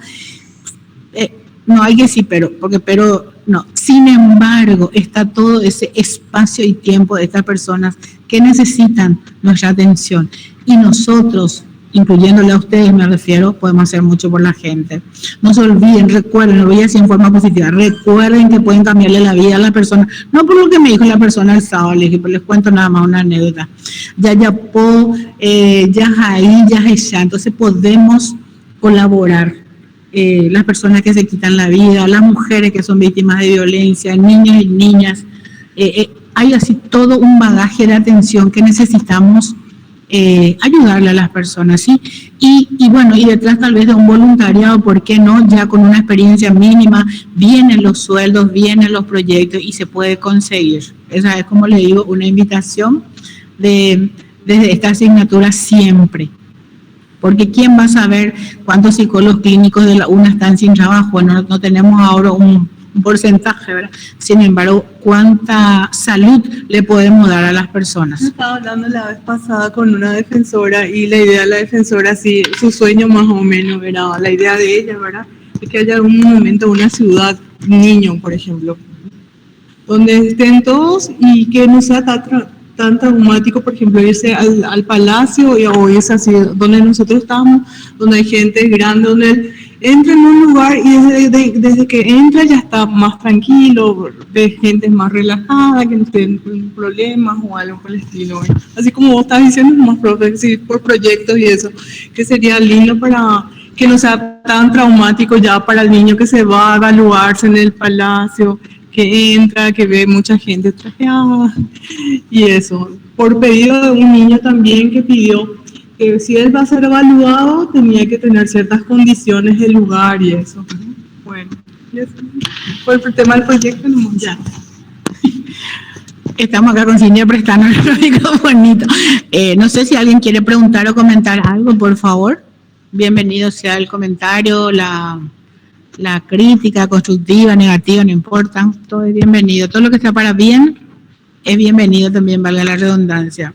No hay que decir pero no. Sin embargo, está todo ese espacio y tiempo de estas personas que necesitan nuestra atención. Y nosotros, incluyéndole a ustedes, me refiero, podemos hacer mucho por la gente. No se olviden, recuerden, lo voy a decir en forma positiva, recuerden que pueden cambiarle la vida a la persona, no por lo que me dijo la persona el sábado, les cuento nada más una anécdota. Yayapo, Yajaí, Yajesha, entonces podemos colaborar. Las personas que se quitan la vida, las mujeres que son víctimas de violencia, niños y niñas, hay así todo un bagaje de atención que necesitamos ayudarle a las personas, ¿sí? Y bueno, y detrás tal vez de un voluntariado, ¿por qué no? Ya con una experiencia mínima, vienen los sueldos, vienen los proyectos y se puede conseguir. Esa es, como le digo, una invitación desde esta asignatura siempre. Porque ¿quién va a saber cuántos psicólogos clínicos de la UNA están sin trabajo? Bueno, no tenemos ahora un porcentaje, ¿verdad? Sin embargo, ¿cuánta salud le podemos dar a las personas? Estaba hablando la vez pasada con una defensora y la idea de la defensora, sí, su sueño más o menos, ¿verdad? La idea de ella, ¿verdad? Es que haya algún momento una ciudad, niño, por ejemplo, donde estén todos y que no sea tan traumático, por ejemplo, irse al palacio o irse así, donde nosotros estamos, donde hay gente grande, donde entra en un lugar y desde que entra ya está más tranquilo, ve gente más relajada, que no tienen problemas o algo por el estilo. Así como vos estás diciendo, más por proyectos y eso, que sería lindo para que no sea tan traumático ya para el niño que se va a evaluarse en el palacio, que entra, que ve mucha gente trajeada y eso. Por pedido de un niño también que pidió que si él va a ser evaluado tenía que tener ciertas condiciones del lugar y eso. Bueno, y eso. Por el tema del proyecto no ya. Estamos acá con Cintia prestando el microfonito. No sé si alguien quiere preguntar o comentar algo, por favor. Bienvenido sea el comentario, la crítica constructiva, negativa, no importa, todo es bienvenido. Todo lo que sea para bien es bienvenido también, valga la redundancia.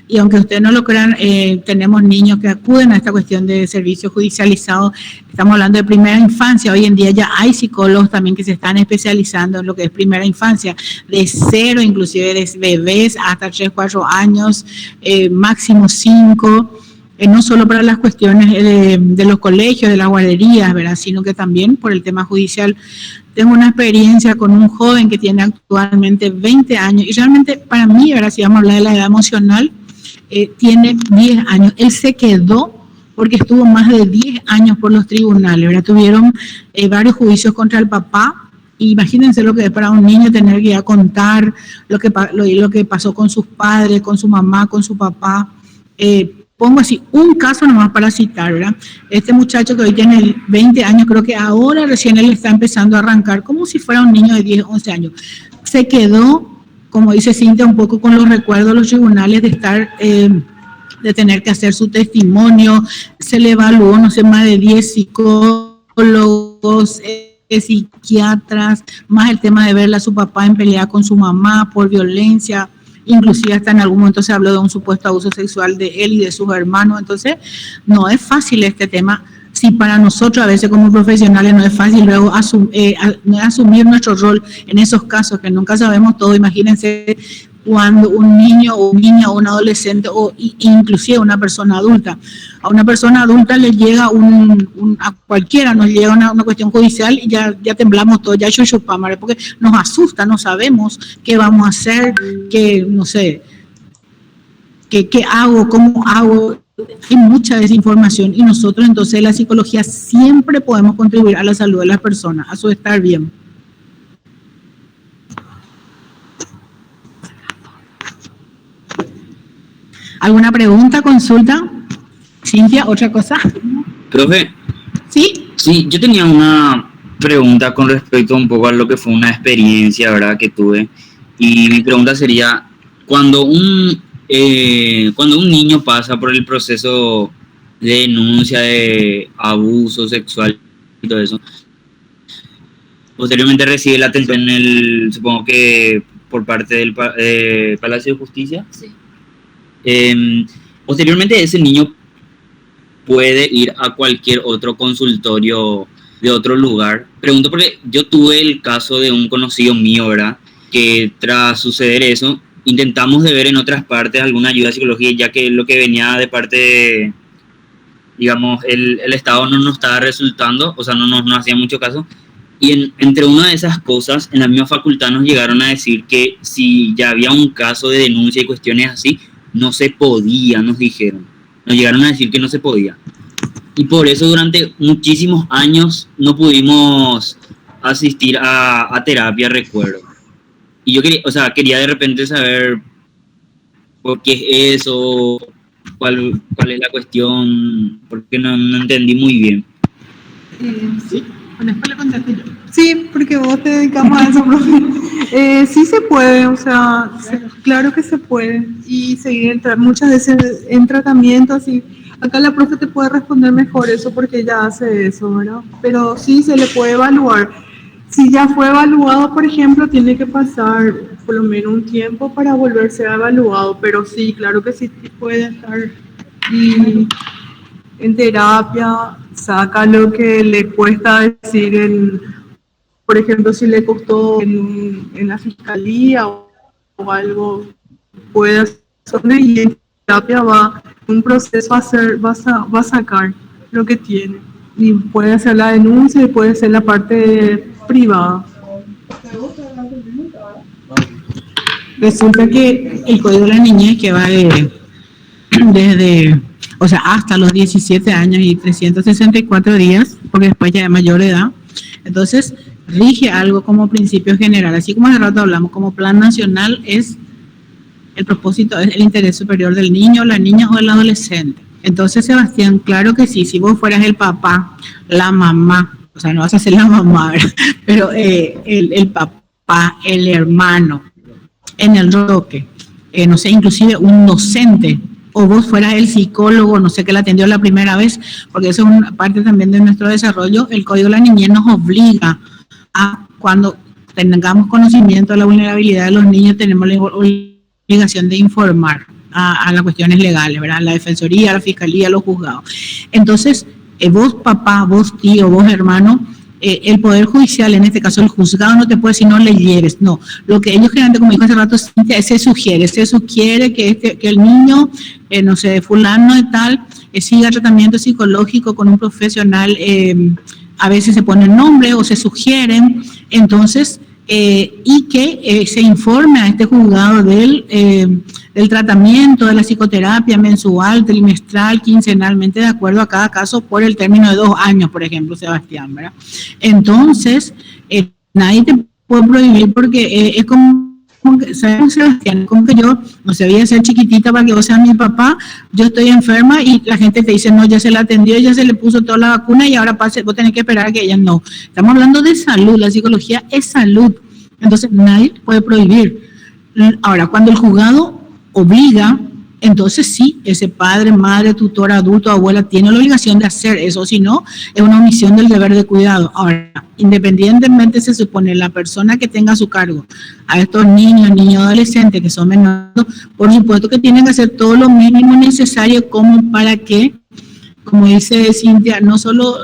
Y aunque ustedes no lo crean, tenemos niños que acuden a esta cuestión de servicio judicializado. Estamos hablando de primera infancia. Hoy en día ya hay psicólogos también que se están especializando en lo que es primera infancia, de 0, inclusive de bebés hasta 3, 4 años, máximo 5. No solo para las cuestiones de los colegios, de las guarderías, ¿verdad? Sino que también por el tema judicial. Tengo una experiencia con un joven que tiene actualmente 20 años y realmente para mí, ¿verdad? Si vamos a hablar de la edad emocional, tiene 10 años. Él se quedó porque estuvo más de 10 años por los tribunales, ¿verdad? Tuvieron varios juicios contra el papá. Imagínense lo que es para un niño tener que ir a contar lo que pasó con sus padres, con su mamá, con su papá. Pongo así un caso nomás para citar, ¿verdad? Este muchacho que hoy tiene 20 años, creo que ahora recién él está empezando a arrancar como si fuera un niño de 10, 11 años. Se quedó, como dice Cintia, un poco con los recuerdos de los tribunales de estar, de tener que hacer su testimonio. Se le evaluó, no sé, más de 10 psicólogos, psiquiatras, más el tema de verle a su papá en pelea con su mamá por violencia. Inclusive hasta en algún momento se habló de un supuesto abuso sexual de él y de sus hermanos. Entonces, no es fácil este tema. Si para nosotros a veces como profesionales no es fácil luego asumir nuestro rol en esos casos que nunca sabemos todo, imagínense cuando un niño o niña o un adolescente o inclusive una persona adulta. A una persona adulta le llega a cualquiera nos llega una cuestión judicial y ya temblamos todos, ya chuchupamos, porque nos asusta, no sabemos qué vamos a hacer, qué, no sé, qué hago, cómo hago. Hay mucha desinformación y nosotros entonces en la psicología siempre podemos contribuir a la salud de las personas, a su estar bien. ¿Alguna pregunta, consulta? Cintia, ¿otra cosa? Profe. ¿Sí? Sí, yo tenía una pregunta con respecto un poco a lo que fue una experiencia, ¿verdad?, que tuve. Y mi pregunta sería, cuando un niño pasa por el proceso de denuncia de abuso sexual y todo eso. Posteriormente recibe la atención supongo que por parte del Palacio de Justicia. Sí. Posteriormente ese niño puede ir a cualquier otro consultorio de otro lugar. Pregunto porque yo tuve el caso de un conocido mío, ¿verdad? Que tras suceder eso, intentamos de ver en otras partes alguna ayuda psicológica, ya que lo que venía de parte de, digamos, el Estado no nos estaba resultando, o sea, no nos hacía mucho caso. Y entre una de esas cosas, en la misma facultad nos llegaron a decir que si ya había un caso de denuncia y cuestiones así, no se podía, nos dijeron. Nos llegaron a decir que no se podía. Y por eso durante muchísimos años no pudimos asistir a terapia, recuerdo. Y yo quería de repente saber por qué es eso, cuál es la cuestión, porque no entendí muy bien. Sí, después le contaste yo. Sí, porque vos te dedicamos a eso, profe. Sí se puede, o sea, claro que se puede. Y seguir muchas veces en tratamientos y acá la profe te puede responder mejor eso porque ella hace eso, ¿verdad? Pero sí se le puede evaluar. Si ya fue evaluado, por ejemplo, tiene que pasar por lo menos un tiempo para volverse a evaluado, pero sí, claro que sí puede estar y en terapia, saca lo que le cuesta decir por ejemplo, si le costó en la fiscalía o algo, puede hacer y en terapia un proceso va a sacar lo que tiene y puede hacer la denuncia y puede ser la parte privada. Resulta que el Código de la Niñez, que va desde, o sea, hasta los 17 años y 364 días, porque después ya es mayor de edad, entonces rige algo como principio general, así como hace rato hablamos, como plan nacional es el propósito, es el interés superior del niño, la niña o el adolescente. Entonces, Sebastián, claro que sí, si vos fueras el papá, la mamá, o sea, no vas a ser la mamá, ¿verdad? Pero el papá, el hermano, en el toque, no sé, inclusive un docente, o vos fueras el psicólogo, no sé, que la atendió la primera vez, porque eso es una parte también de nuestro desarrollo, el Código de la Niñez nos obliga a, cuando tengamos conocimiento de la vulnerabilidad de los niños, tenemos la obligación de informar a las cuestiones legales, ¿verdad? La defensoría, la fiscalía, los juzgados. Entonces, vos papá, vos tío, vos hermano, el Poder Judicial, en este caso el juzgado, no te puede decir no le hieres, no. Lo que ellos generalmente, como dijo hace rato, se sugiere que el niño, no sé, fulano de tal, siga tratamiento psicológico con un profesional, a veces se pone el nombre o se sugieren, entonces, y que se informe a este juzgado del tratamiento, de la psicoterapia mensual, trimestral, quincenalmente, de acuerdo a cada caso, por el término de 2 años, por ejemplo, Sebastián, ¿verdad? Entonces, nadie te puede prohibir porque es como que, ¿sabes, Sebastián? Como que yo, no sé, voy a ser chiquitita para que vos seas mi papá, yo estoy enferma y la gente te dice, no, ya se la atendió, ya se le puso toda la vacuna y ahora vos tenés que esperar a que ella no. Estamos hablando de salud, la psicología es salud, entonces nadie puede prohibir. Ahora, cuando el juzgado obliga, entonces sí, ese padre, madre, tutor, adulto, abuela tiene la obligación de hacer eso, si no, es una omisión del deber de cuidado. Ahora, independientemente se supone la persona que tenga a su cargo a estos niños adolescentes que son menores, por supuesto que tienen que hacer todo lo mínimo necesario como para que, como dice Cintia, no solo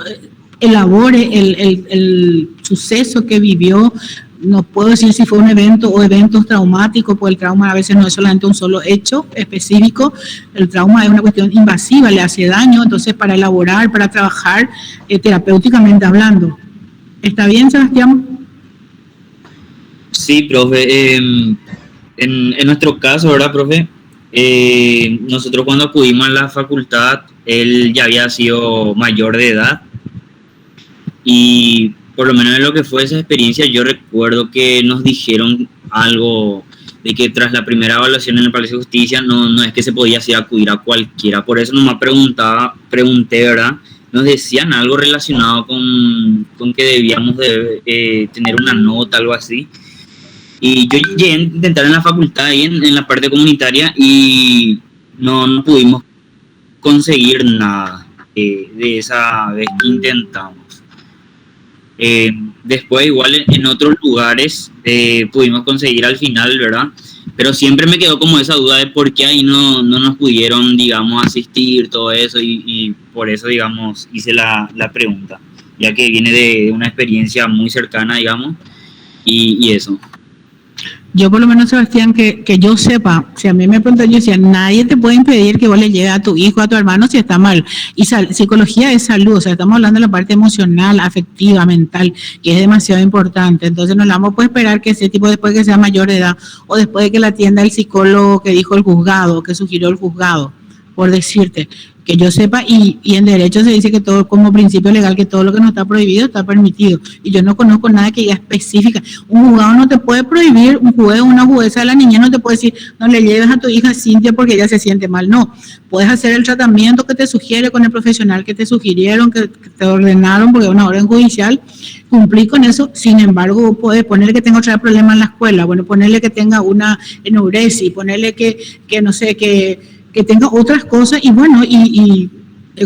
elabore el suceso que vivió. No puedo decir si fue un evento o eventos traumáticos, porque el trauma a veces no es solamente un solo hecho específico, el trauma es una cuestión invasiva, le hace daño, entonces para elaborar, para trabajar terapéuticamente hablando. ¿Está bien, Sebastián? Sí, profe. En nuestro caso, ¿verdad, profe? Nosotros cuando acudimos a la facultad, él ya había sido mayor de edad y por lo menos en lo que fue esa experiencia, yo recuerdo que nos dijeron algo de que tras la primera evaluación en el Palacio de Justicia no es que se podía así acudir a cualquiera. Por eso nomás pregunté, ¿verdad? Nos decían algo relacionado con que debíamos de tener una nota, algo así. Y yo llegué a intentar en la facultad, ahí en la parte comunitaria, y no pudimos conseguir nada. de esa vez que intentamos. Después igual en otros lugares pudimos conseguir al final, ¿verdad? Pero siempre me quedó como esa duda de por qué ahí no nos pudieron, digamos, asistir, todo eso, y por eso, digamos, hice la pregunta, ya que viene de una experiencia muy cercana, digamos, y eso. Yo por lo menos, Sebastián, que yo sepa, si a mí me preguntan, yo decía, nadie te puede impedir que vos le llegues a tu hijo, a tu hermano si está mal. Y psicología es salud, o sea, estamos hablando de la parte emocional, afectiva, mental, que es demasiado importante. Entonces no le vamos a esperar que ese tipo, después de que sea mayor de edad, o después de que la atienda el psicólogo que dijo el juzgado, que sugirió el juzgado, por decirte, que yo sepa, y en derecho se dice que todo, como principio legal, que todo lo que no está prohibido está permitido, y yo no conozco nada que diga específica. Un juzgado no te puede prohibir, un juez o una jueza de la niña no te puede decir, no le lleves a tu hija Cintia porque ella se siente mal, no. Puedes hacer el tratamiento que te sugiere con el profesional que te sugirieron, que te ordenaron, porque es una orden judicial, cumplir con eso. Sin embargo, puedes ponerle que tenga otro problema en la escuela, bueno, ponerle que tenga una enuresis, ponerle que no sé, que tenga otras cosas, y bueno, y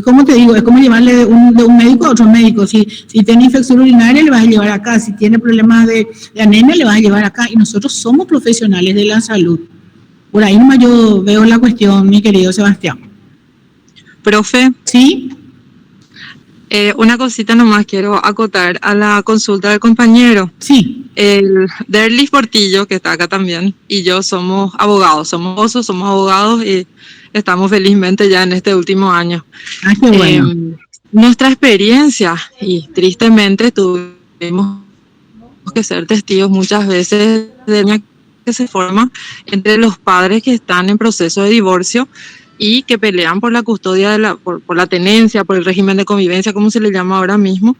como te digo, es como llevarle de un médico a otro médico. Si tiene infección urinaria, le vas a llevar acá. Si tiene problemas de anemia, le vas a llevar acá. Y nosotros somos profesionales de la salud. Por ahí nomás yo veo la cuestión, mi querido Sebastián. Profe, ¿Sí? una cosita nomás quiero acotar a la consulta del compañero. Sí. El Derlis Portillo, que está acá también, y yo somos abogados, somos abogados y estamos felizmente ya en este último año. Ah, qué bueno. Nuestra experiencia, y tristemente tuvimos que ser testigos muchas veces de una que se forma entre los padres que están en proceso de divorcio y que pelean por la custodia, por la tenencia, por el régimen de convivencia, como se le llama ahora mismo,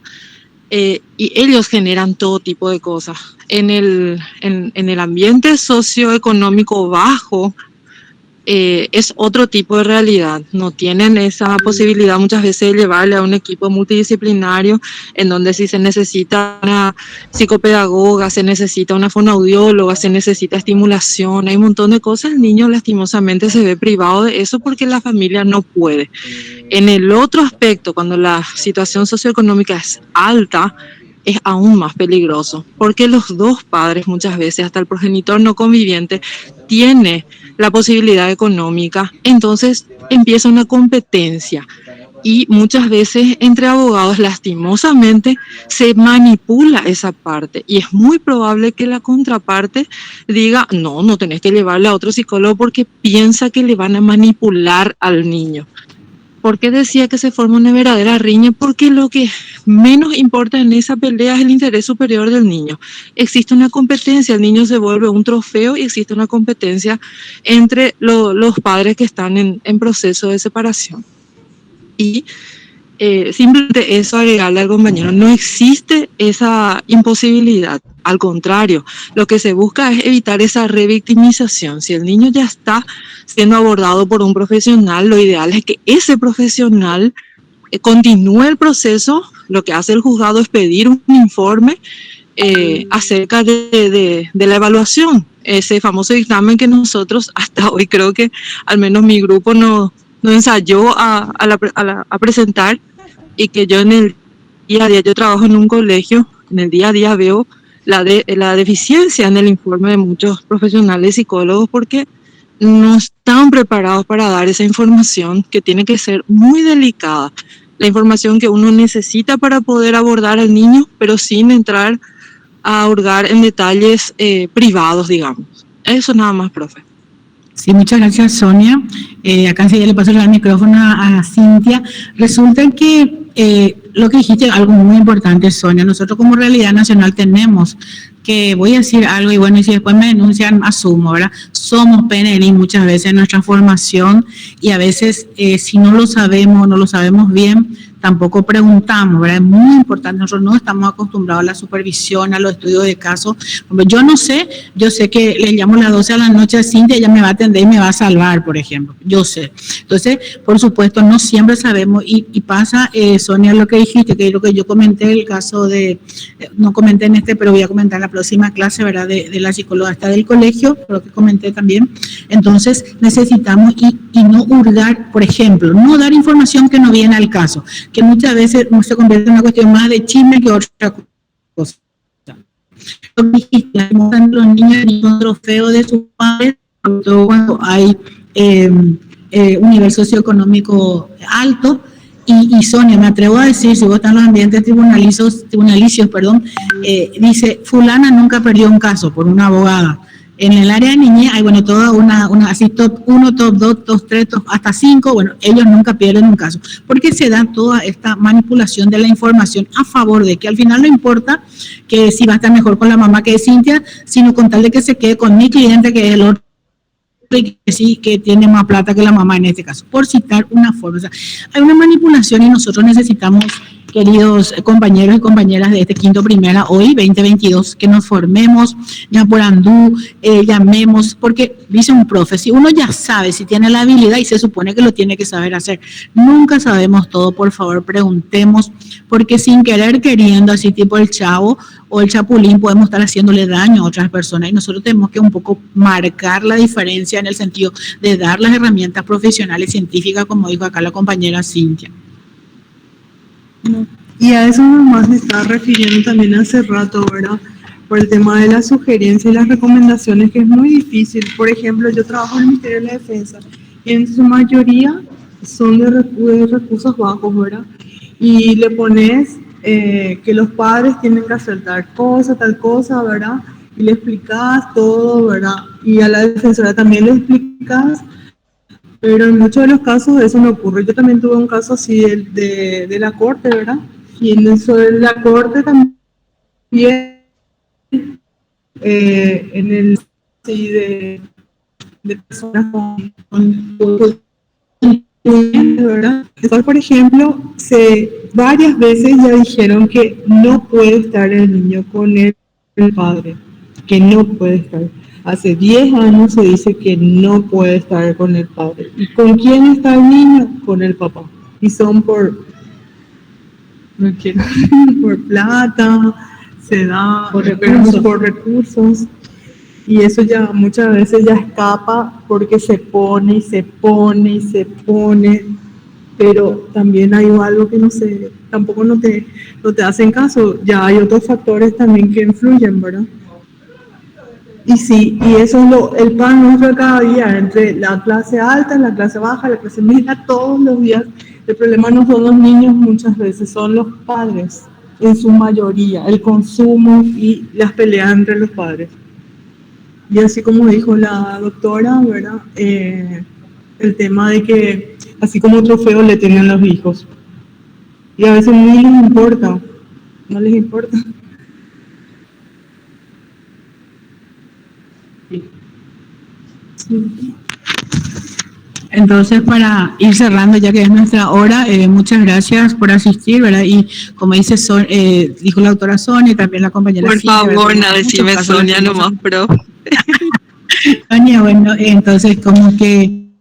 y ellos generan todo tipo de cosas. En el ambiente socioeconómico bajo, es otro tipo de realidad. No tienen esa posibilidad muchas veces de llevarle a un equipo multidisciplinario en donde si se necesita una psicopedagoga, se necesita una fonoaudióloga, se necesita estimulación, hay un montón de cosas. El niño lastimosamente se ve privado de eso porque la familia no puede. En el otro aspecto, cuando la situación socioeconómica es alta, es aún más peligroso, porque los dos padres muchas veces, hasta el progenitor no conviviente, tiene la posibilidad económica, entonces empieza una competencia y muchas veces entre abogados lastimosamente se manipula esa parte y es muy probable que la contraparte diga no tenés que llevarle a otro psicólogo porque piensa que le van a manipular al niño. ¿Por qué decía que se forma una verdadera riña? Porque lo que menos importa en esa pelea es el interés superior del niño. Existe una competencia, el niño se vuelve un trofeo y existe una competencia entre los padres que están en proceso de separación. Y simplemente eso, agregarle al compañero, no existe esa imposibilidad. Al contrario, lo que se busca es evitar esa revictimización. Si el niño ya está siendo abordado por un profesional, lo ideal es que ese profesional continúe el proceso. Lo que hace el juzgado es pedir un informe acerca de la evaluación. Ese famoso dictamen que nosotros hasta hoy creo que al menos mi grupo no ensayó a presentar, y que yo en el día a día, yo trabajo en un colegio, en el día a día veo la deficiencia en el informe de muchos profesionales psicólogos porque no están preparados para dar esa información que tiene que ser muy delicada, la información que uno necesita para poder abordar al niño, pero sin entrar a hurgar en detalles privados, digamos. Eso nada más, profe. Sí, muchas gracias, Sonia. Acá enseguida le paso el micrófono a Cintia. Resulta que lo que dijiste es algo muy importante, Sonia. Nosotros como Realidad Nacional tenemos que, voy a decir algo, y bueno, y si después me denuncian, asumo, ¿verdad? Somos PNI muchas veces en nuestra formación, y a veces si no lo sabemos bien, tampoco preguntamos, ¿verdad? Es muy importante, nosotros no estamos acostumbrados a la supervisión, a los estudios de caso. Yo no sé, yo sé que le llamo a las 12 de la noche a Cintia, ella me va a atender y me va a salvar, por ejemplo, yo sé. Entonces, por supuesto, no siempre sabemos, y pasa, Sonia, lo que dijiste, que es lo que yo comenté, el caso de, no comenté en este, pero voy a comentar en la próxima clase, ¿verdad?, de la psicóloga hasta del colegio, lo que comenté también. Entonces, necesitamos y no hurgar, por ejemplo, no dar información que no viene al caso, que muchas veces se convierte en una cuestión más de chisme que otra cosa. Los niños y un trofeo de sus padres, sobre todo cuando hay un nivel socioeconómico alto. Y Sonia, me atrevo a decir, si vos estás en los ambientes tribunalicios, dice, fulana nunca perdió un caso por una abogada. En el área de niñez hay, bueno, toda una así top 1, top 2, top 3, hasta 5, bueno, ellos nunca pierden un caso, porque se da toda esta manipulación de la información a favor de que al final no importa que si va a estar mejor con la mamá que es Cintia, sino con tal de que se quede con mi cliente, que es el otro, y que sí, que tiene más plata que la mamá en este caso, por citar una forma. O sea, hay una manipulación y nosotros necesitamos, queridos compañeros y compañeras de este quinto primera, hoy 2022, que nos formemos, ya por andú, llamemos, porque dice un profe, si uno ya sabe, si tiene la habilidad y se supone que lo tiene que saber hacer, nunca sabemos todo, por favor preguntemos, porque sin querer queriendo, así tipo el Chavo o el Chapulín, podemos estar haciéndole daño a otras personas y nosotros tenemos que un poco marcar la diferencia en el sentido de dar las herramientas profesionales científicas, como dijo acá la compañera Cintia. Y a eso nomás me estaba refiriendo también hace rato, ¿verdad? Por el tema de las sugerencias y las recomendaciones, que es muy difícil. Por ejemplo, yo trabajo en el Ministerio de la Defensa y en su mayoría son de recursos bajos, ¿verdad? Y le pones que los padres tienen que hacer tal cosa, ¿verdad? Y le explicas todo, ¿verdad? Y a la defensora también le explicas. Pero en muchos de los casos eso no ocurre. Yo también tuve un caso así de la corte, ¿verdad? Y en eso de la corte también, en el sí, de personas con ¿verdad? Entonces, por ejemplo, varias veces ya dijeron que no puede estar el niño con el padre, que no puede estar. Hace 10 años se dice que no puede estar con el padre. ¿Y con quién está el niño? Con el papá. Y son por plata, se da por recursos. Y eso ya muchas veces ya escapa porque se pone y se pone y se pone. Pero también hay algo que tampoco no te hacen caso. Ya hay otros factores también que influyen, ¿verdad? Y sí, y eso es el pan nuestro de cada día, entre la clase alta, la clase baja, la clase media, todos los días. El problema no son los niños muchas veces, son los padres, en su mayoría, el consumo y las peleas entre los padres. Y así como dijo la doctora, ¿verdad? El tema de que, así como trofeo le tienen los hijos. Y a veces no les importa, no les importa. Entonces, para ir cerrando, ya que es nuestra hora, muchas gracias por asistir, ¿verdad? Y como dice dijo la doctora Sonia y también la compañera Por Silvia, favor, ¿verdad? no decime Sonia nomás, pero... Sonia, bueno, entonces como que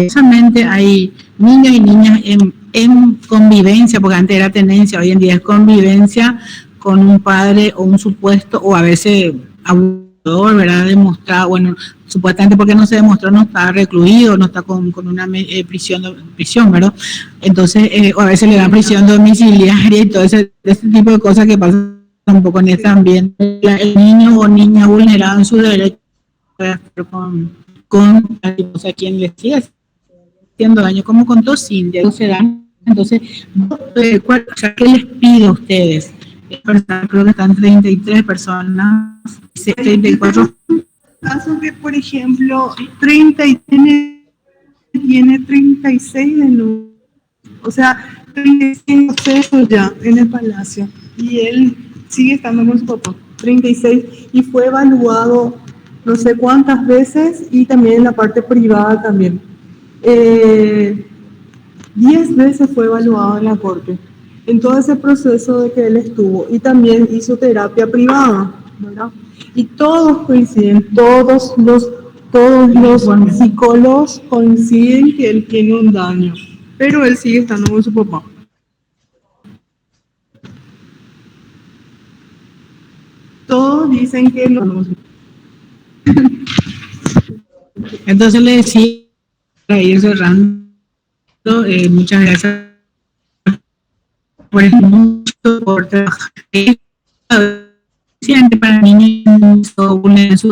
solamente hay niños y niñas en convivencia, porque antes era tenencia, hoy en día es convivencia con un padre o un supuesto, o a veces abusador, ¿verdad? Demostrado, bueno, supuestamente porque no se demostró, no está recluido, no está con una prisión, ¿verdad? Entonces, o a veces le dan prisión domiciliaria y todo ese tipo de cosas que pasan un poco en este ambiente. El niño o niña vulnerado en su derecho o sea, quien le sigue haciendo daño, como contó Cintia, se dan. Entonces, ¿qué les pido a ustedes? Creo que están 33 personas, 34. Caso que, por ejemplo, 30 y tiene 36 de luz, o sea, 35 ceros ya en el palacio, y él sigue estando con su papá, 36, y fue evaluado no sé cuántas veces, y también en la parte privada también. 10 veces fue evaluado en la corte, en todo ese proceso de que él estuvo, y también hizo terapia privada, ¿verdad? Y todos coinciden, todos los psicólogos coinciden que él tiene un daño, pero él sigue estando con su papá. Todos dicen que no. Entonces le decía, para ir cerrando, muchas gracias por el mucho, por trabajar para niños vulnerables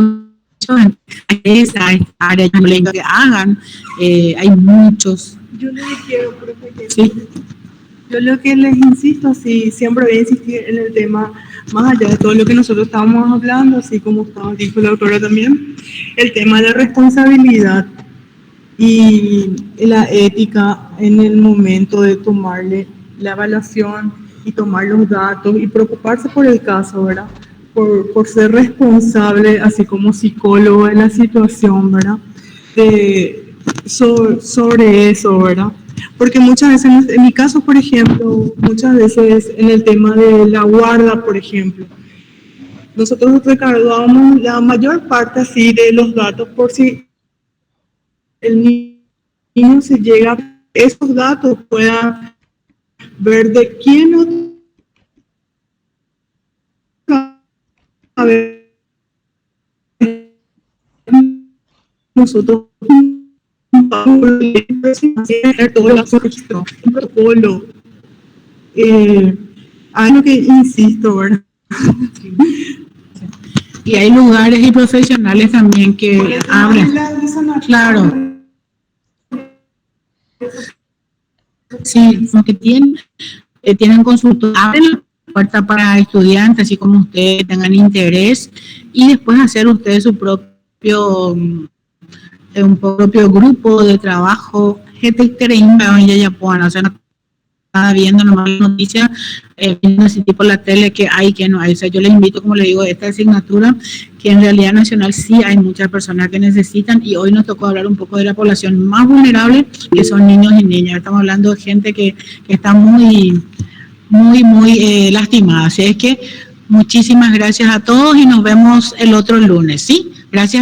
esa área que hagan, hay muchos. Yo le quiero, profe, sí. Yo lo que les insisto, sí, siempre voy a insistir en el tema, más allá de todo lo que nosotros estábamos hablando, así como dijo la autora también, el tema de responsabilidad y la ética en el momento de tomarle la evaluación y tomar los datos y preocuparse por el caso, ¿verdad? Por ser responsable, así como psicólogo de la situación, ¿verdad? Sobre eso, ¿verdad? Porque muchas veces, en mi caso, por ejemplo, muchas veces en el tema de la guarda, por ejemplo, nosotros recaudamos la mayor parte así de los datos por si el niño se llega, esos datos pueda ver de quién a ver nosotros todo el registro, un protocolo, algo que insisto, ¿verdad? Y hay lugares y profesionales también que abren, claro, sí, lo que tienen consultorio, abren la puerta para estudiantes, así como ustedes tengan interés, y después hacer ustedes su propio un propio grupo de trabajo, gente que ya puedan, o sea, no estaba viendo nomás noticias, viendo así tipo la tele que hay, que no hay. O sea, yo les invito, como les digo, esta asignatura, que en realidad nacional sí hay muchas personas que necesitan, y hoy nos tocó hablar un poco de la población más vulnerable, que son niños y niñas. Estamos hablando de gente que está muy lastimada. Así es que muchísimas gracias a todos y nos vemos el otro lunes, ¿sí? Gracias.